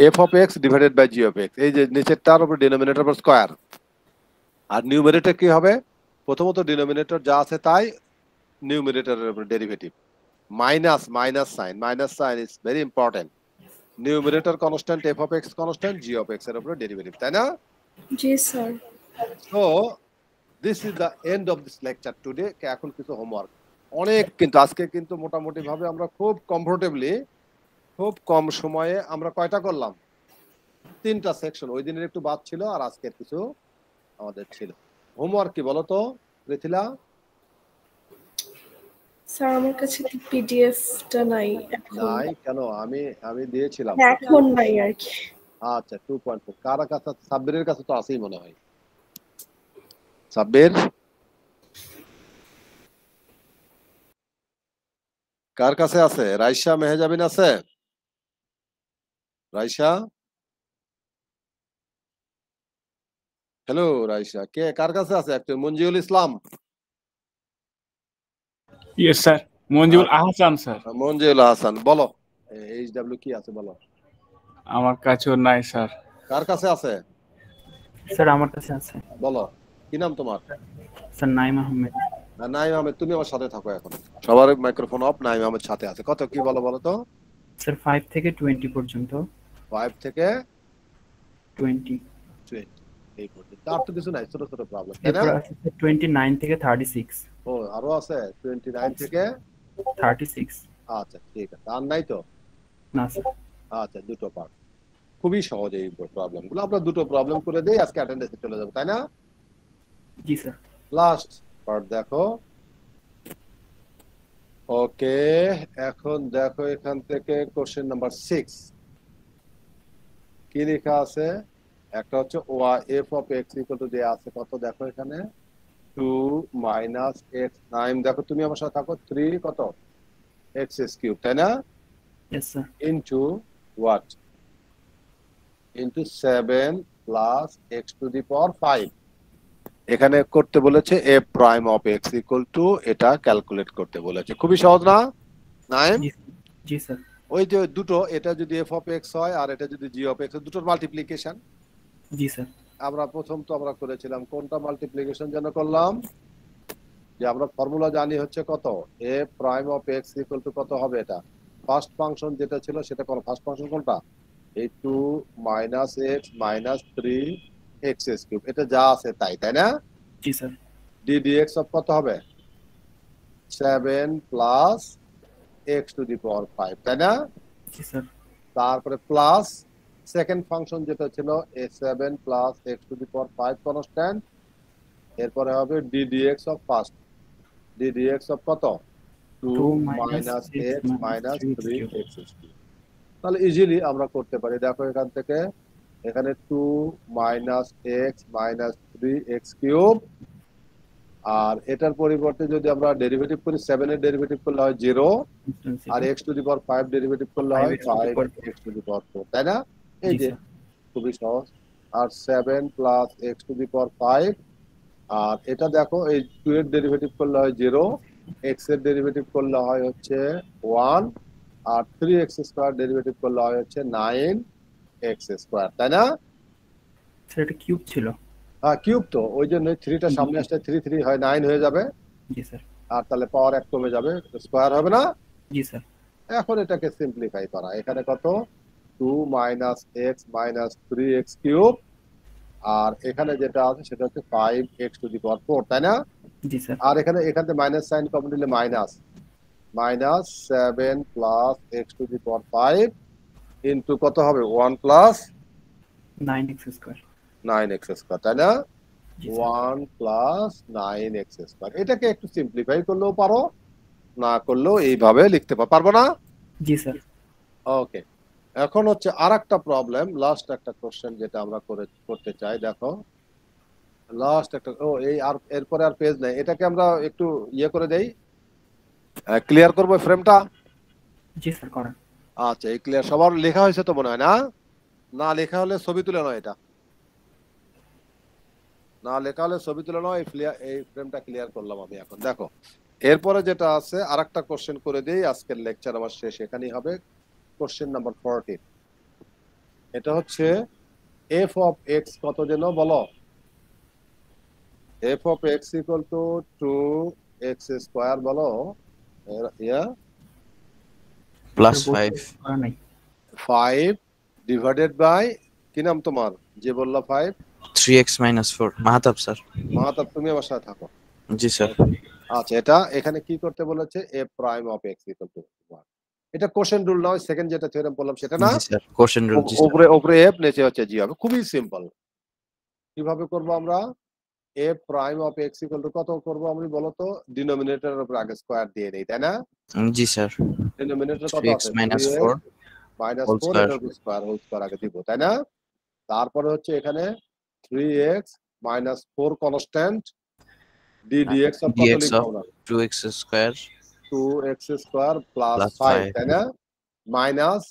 f of x divided by g of x, এই যে নিচেরটার উপর ডিনোমিনেটর উপর স্কয়ার। আর নিউমারেটর কি হবে? প্রথমত ডিনোমিনেটর যা আছে তাই, নিউমারেটরের উপর derivative minus minus sign, minus sign is very important. Numerator constant, f of x constant, g of x এর উপর ডেরিভেটিভ, তাই না? জি sir. So this is the end of this lecture today. এখন কিছু হোমওয়ার্ক অনেক, কিন্তু আজকে কিন্তু মোটামুটি ভাবে আমরা খুব কমফোর্টেবলি, খুব কম সময়ে আমরা কয়টা করলাম? 3টা সেকশন। ওই দিনের একটু বাদ ছিল আর আজকের কিছু আমাদের ছিল। হোমওয়ার্ক কি বলো তো পৃথিলা? স্যার আমার কাছে পিডিএফটা নাই এখন। নাই কেন? আমি দিয়েছিলাম। এখন নাই আর কি। আচ্ছা 2.4 কার কাছে? সাব্বিরের কাছে তো আছেই মনে হয়। সাব্বির কার কাছে আছে? রাইসা মেহজাবিন আছে? রাইসা, হ্যালো রাইসা, কে কার কাছে আছে? একটা Manjiul Islam. Yes sir. Manzur Ahsan sir. Manjiul Hasan, বলো এইচডব্লিউ কি আছে বলো। আমার কাছেও নাই স্যার। কার কাছে আছে? স্যার আমার কাছে আছে। বলো কি নাম তোমার? স্যার নাইম আহমেদ। নাইম আহমেদ, তুমি আমার সাথে থাকো এখন। সবার মাইক্রোফোন অফ। নাইম আহমেদ সাথে আছে। কত কি বলো বলো তো? স্যার 5 থেকে 20 পর্যন্ত। 5 থেকে 20 এই পর্যন্ত। আর তো কিছু নাই, ছোট ছোট প্রবলেম, তাই না? এরপর আছে 29 থেকে 36। ও আরো আছে 29 থেকে 36। আচ্ছা ঠিক আছে। আর নাই তো? না স্যার। আচ্ছা দুটো পার্ট। খুবই সহজ এই প্রবলেমগুলো। আমরা দুটো প্রবলেম করে দেই, আজকে অ্যাটেন্ডেন্সে চলে যাব, তাই না? জি স্যার। লাস্ট পার্ট দেখো। ওকে, এখন দেখো এখান থেকে কোশ্চেন নাম্বার 6 কি লেখা আছে? একটা হচ্ছে F of x equal to দেয়া আছে কত? দেখো এখানে 2 মাইনাস এক্স। নাইম দেখো তুমি আমার সাথে থাকো। 3 কত? এক্স কিউব, তাই না? Yes sir. Into what? Into 7 plus x to the power 5। এখানে করতে বলেছে এ prime of x equal to, এটা ক্যালকুলেট করতে বলেছে। খুবই সহজ না নাইম? জি স্যার। ওই যে দুটো, এটা যদি এফ অফ এক্স হয় আর এটা যদি জি অফ এক্স, দুটোর মাল্টিপ্লিকেশন। জি স্যার। আমরা প্রথম তো আমরা করেছিলাম কোনটা মাল্টিপ্লিকেশন যেন করলাম? যে আমরা ফর্মুলা জানি হচ্ছে কত? A prime of x equal to কত হবে? এটা ফার্স্ট ফাংশন যেটা ছিল সেটা কোন ফার্স্ট ফাংশন কোনটা? এই 2 minus x minus 3 x cube, এটা যা আছে তাই, তাই না? জি sir. D d x of কত হবে? 7 plus x to the power 5, তাই না? জি স্যার। তারপরে প্লাস সেকেন্ড ফাংশন যেটা ছিল a7 plus x to the power 5 constant, এরপরে হবে ddx of first, ddx of কত 2 minus x minus 3x cube. তাহলে ইজিলি আমরা করতে পারি, দেখো এখান থেকে এখানে 2 minus x minus 3x cube, আর এটার পরিবর্তে যদি আমরা ডেরিভেটিভ করি 7 এর ডেরিভেটিভ করলে হয় 0, আর x to the power 5 derivative করলে হয় 5x টু দি পাওয়ার 4, তাই না? এই যে খুবই সহজ। আর 7 plus x to the power 5, আর এটা দেখো এই 2 এর ডেরিভেটিভ করলে হয় 0, x এর ডেরিভেটিভ করলে হয় হচ্ছে 1, আর 3x স্কয়ার ডেরিভেটিভ করলে হয় হচ্ছে 9x স্কয়ার, তাই না? সেটা কিউব ছিল। হ্যাঁ কিউব তো, ওই জন্য 3টা সামনে আসলে 3 3 হয় 9 হয়ে যাবে। জি স্যার। আর তাহলে পাওয়ার 1 কমে যাবে, স্কয়ার হবে না? জি স্যার। এখন এটাকে সিম্পলিফাই করা, এখানে কত 2 minus x minus 3x cube, আর এখানে যেটা আছে সেটা হচ্ছে 5x টু দি পাওয়ার 4, তাই না? জি স্যার। আর এখানে মাইনাস সাইন কমন দিলে minus 7 plus x to the power 5 into কত হবে 1 plus 9x square, 9x square, তাই না? 1 প্লাস 9x স্কয়ার। এটাকে একটু সিম্পলিফাই করলেও পারো, না করলেও এইভাবে লিখতে পারবো না? জি স্যার। ওকে, এখন হচ্ছে আরেকটা প্রবলেম, লাস্ট একটা কোশ্চেন যেটা আমরা করতে চাই। দেখো লাস্ট একটা, এই আর এরপরে আর পেজ নাই, এটাকে আমরা একটু ইয়ে করে দেই, ক্লিয়ার করবো ফ্রেমটা। জি স্যার করেন। আচ্ছা, এই ক্লিয়ার সবার লেখা হয়েছে তো মনে হয়, না? না লেখা হলে ছবি তুলে নাও, এটা না লেখা হলে ছবি তুলে নাও। এই ফ্রেমটা ক্লিয়ার করলাম আমি। এখন দেখো এরপরে যেটা আছে আরেকটা কোশ্চেন করে দেই, আজকের লেকচার আমার শেষ এখানেই হবে। কোশ্চেন নাম্বার 14, এটা হচ্ছে f অফ x কত যেন বলো? f of x equal two 2x square বলো, প্লাস 5 ডিভাইডেড বাই কি নাম তোমার যে বললা 5? 3x minus 4 Mahtab sir. Mahtab তুমি আমার সাথে থাকো। জি স্যার। আচ্ছা, এটা এখানে কি করতে বলেছে f prime of x equal to 1। এটা কোশ্চেন রুল নয়, সেকেন্ড যেটা থিওরেম বললাম সেটা না? জি স্যার, কোশ্চেন রুল। জি উপরে উপরে f নিচে হচ্ছে g হবে, খুবই সিম্পল। কিভাবে করব আমরা? f prime of x equal to কত করব আমি বলো তো? ডিনোমিনেটরের উপর আগে স্কয়ার দিয়ে দেই, তাই না? জি স্যার। ডিনোমিনেটর কত আছে? 3x minus 4 মাইনাস 4 এর উপর স্কয়ার হোল স্কয়ার আগে দিব, তাই না? তারপরে হচ্ছে এখানে 3x minus 4 constant, ddx of কত লিখব আমরা? 2x square 2x square plus 5, তাই না? Minus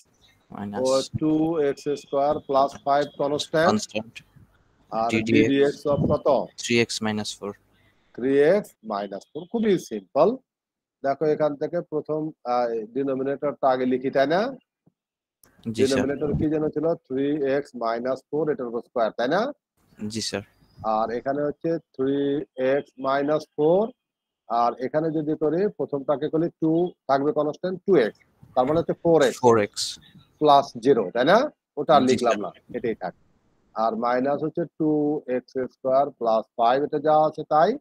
2x square plus 5 constant, আর ddx অফ কত? 3x minus 4 3x minus 4। খুবই সিম্পল। দেখো এখান থেকে প্রথম ডিনোমিনেটরটা আগে লিখি, তাই না? জি স্যার। ডিনোমিনেটর কি যেন ছিল? 3x minus 4 এটার উপর স্কয়ার, তাই না? জি স্যার। আর এখানে হচ্ছে 3x minus 4, আর এখানে যদি করি প্রথমটাকে করলে 2 থাকবে কনস্ট্যান্ট 2x, তার মানে হচ্ছে 4x প্লাস 0, তাই না? ওটা আর লিখলাম না, এটাই থাক। আর মাইনাস হচ্ছে 2x স্কয়ার প্লাস 5, এটা যা আছে তাই।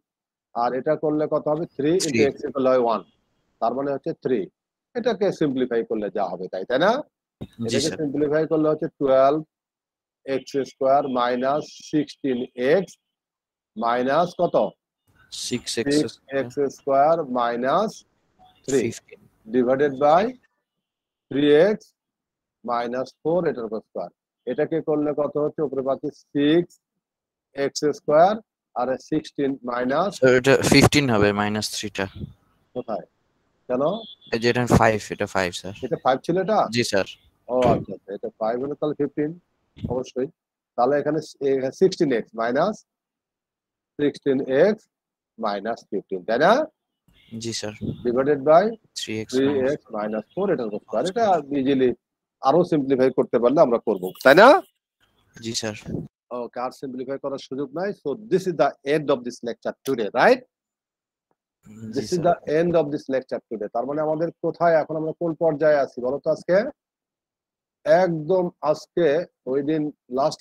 আর এটা করলে কত হবে? 3 ইনটু x করলে হয় 1, তার মানে হচ্ছে 3। এটাকে সিম্পলিফাই করলে যা হবে তাই, তাই না? এটাকে সিম্পলিফাই করলে হচ্ছে 12x square minus 16x minus কত? 6x square minus 3 divided by 3x minus 4 এটার উপর স্কয়ার। এটাকে করলে কত হচ্ছে? উপরে পাচ্ছি 6x স্কয়ার আর 16 মাইনাস, এটা 15 হবে মাইনাস 3টা কোথায় কেন? এই যে এটা 5, এটা 5 স্যার। এটা 5 ছিল এটা? জি স্যার। ও আচ্ছা, এটা 5 হলে তাহলে 15 অবশ্যই। তাহলে এখানে 16x মাইনাস 16x মাইনাস 15, তাই না? জি sir. Divided by 3x minus 4 এটার উপর স্কয়ার। এটা ইজিলি আরো সিম্পলিফাই করতে পারলে আমরা করব, তাই না? জি স্যার। ওকে, আর সিম্পলিফাই করার সুযোগ নাই। So this is the end of this lecture today, right? This is the end of this lecture today. তার মানে আমাদের কোথায় এখন, আমরা কোন পর্যায়ে আছি বলো তো আজকে? একদম আজকে ওই দিন লাস্ট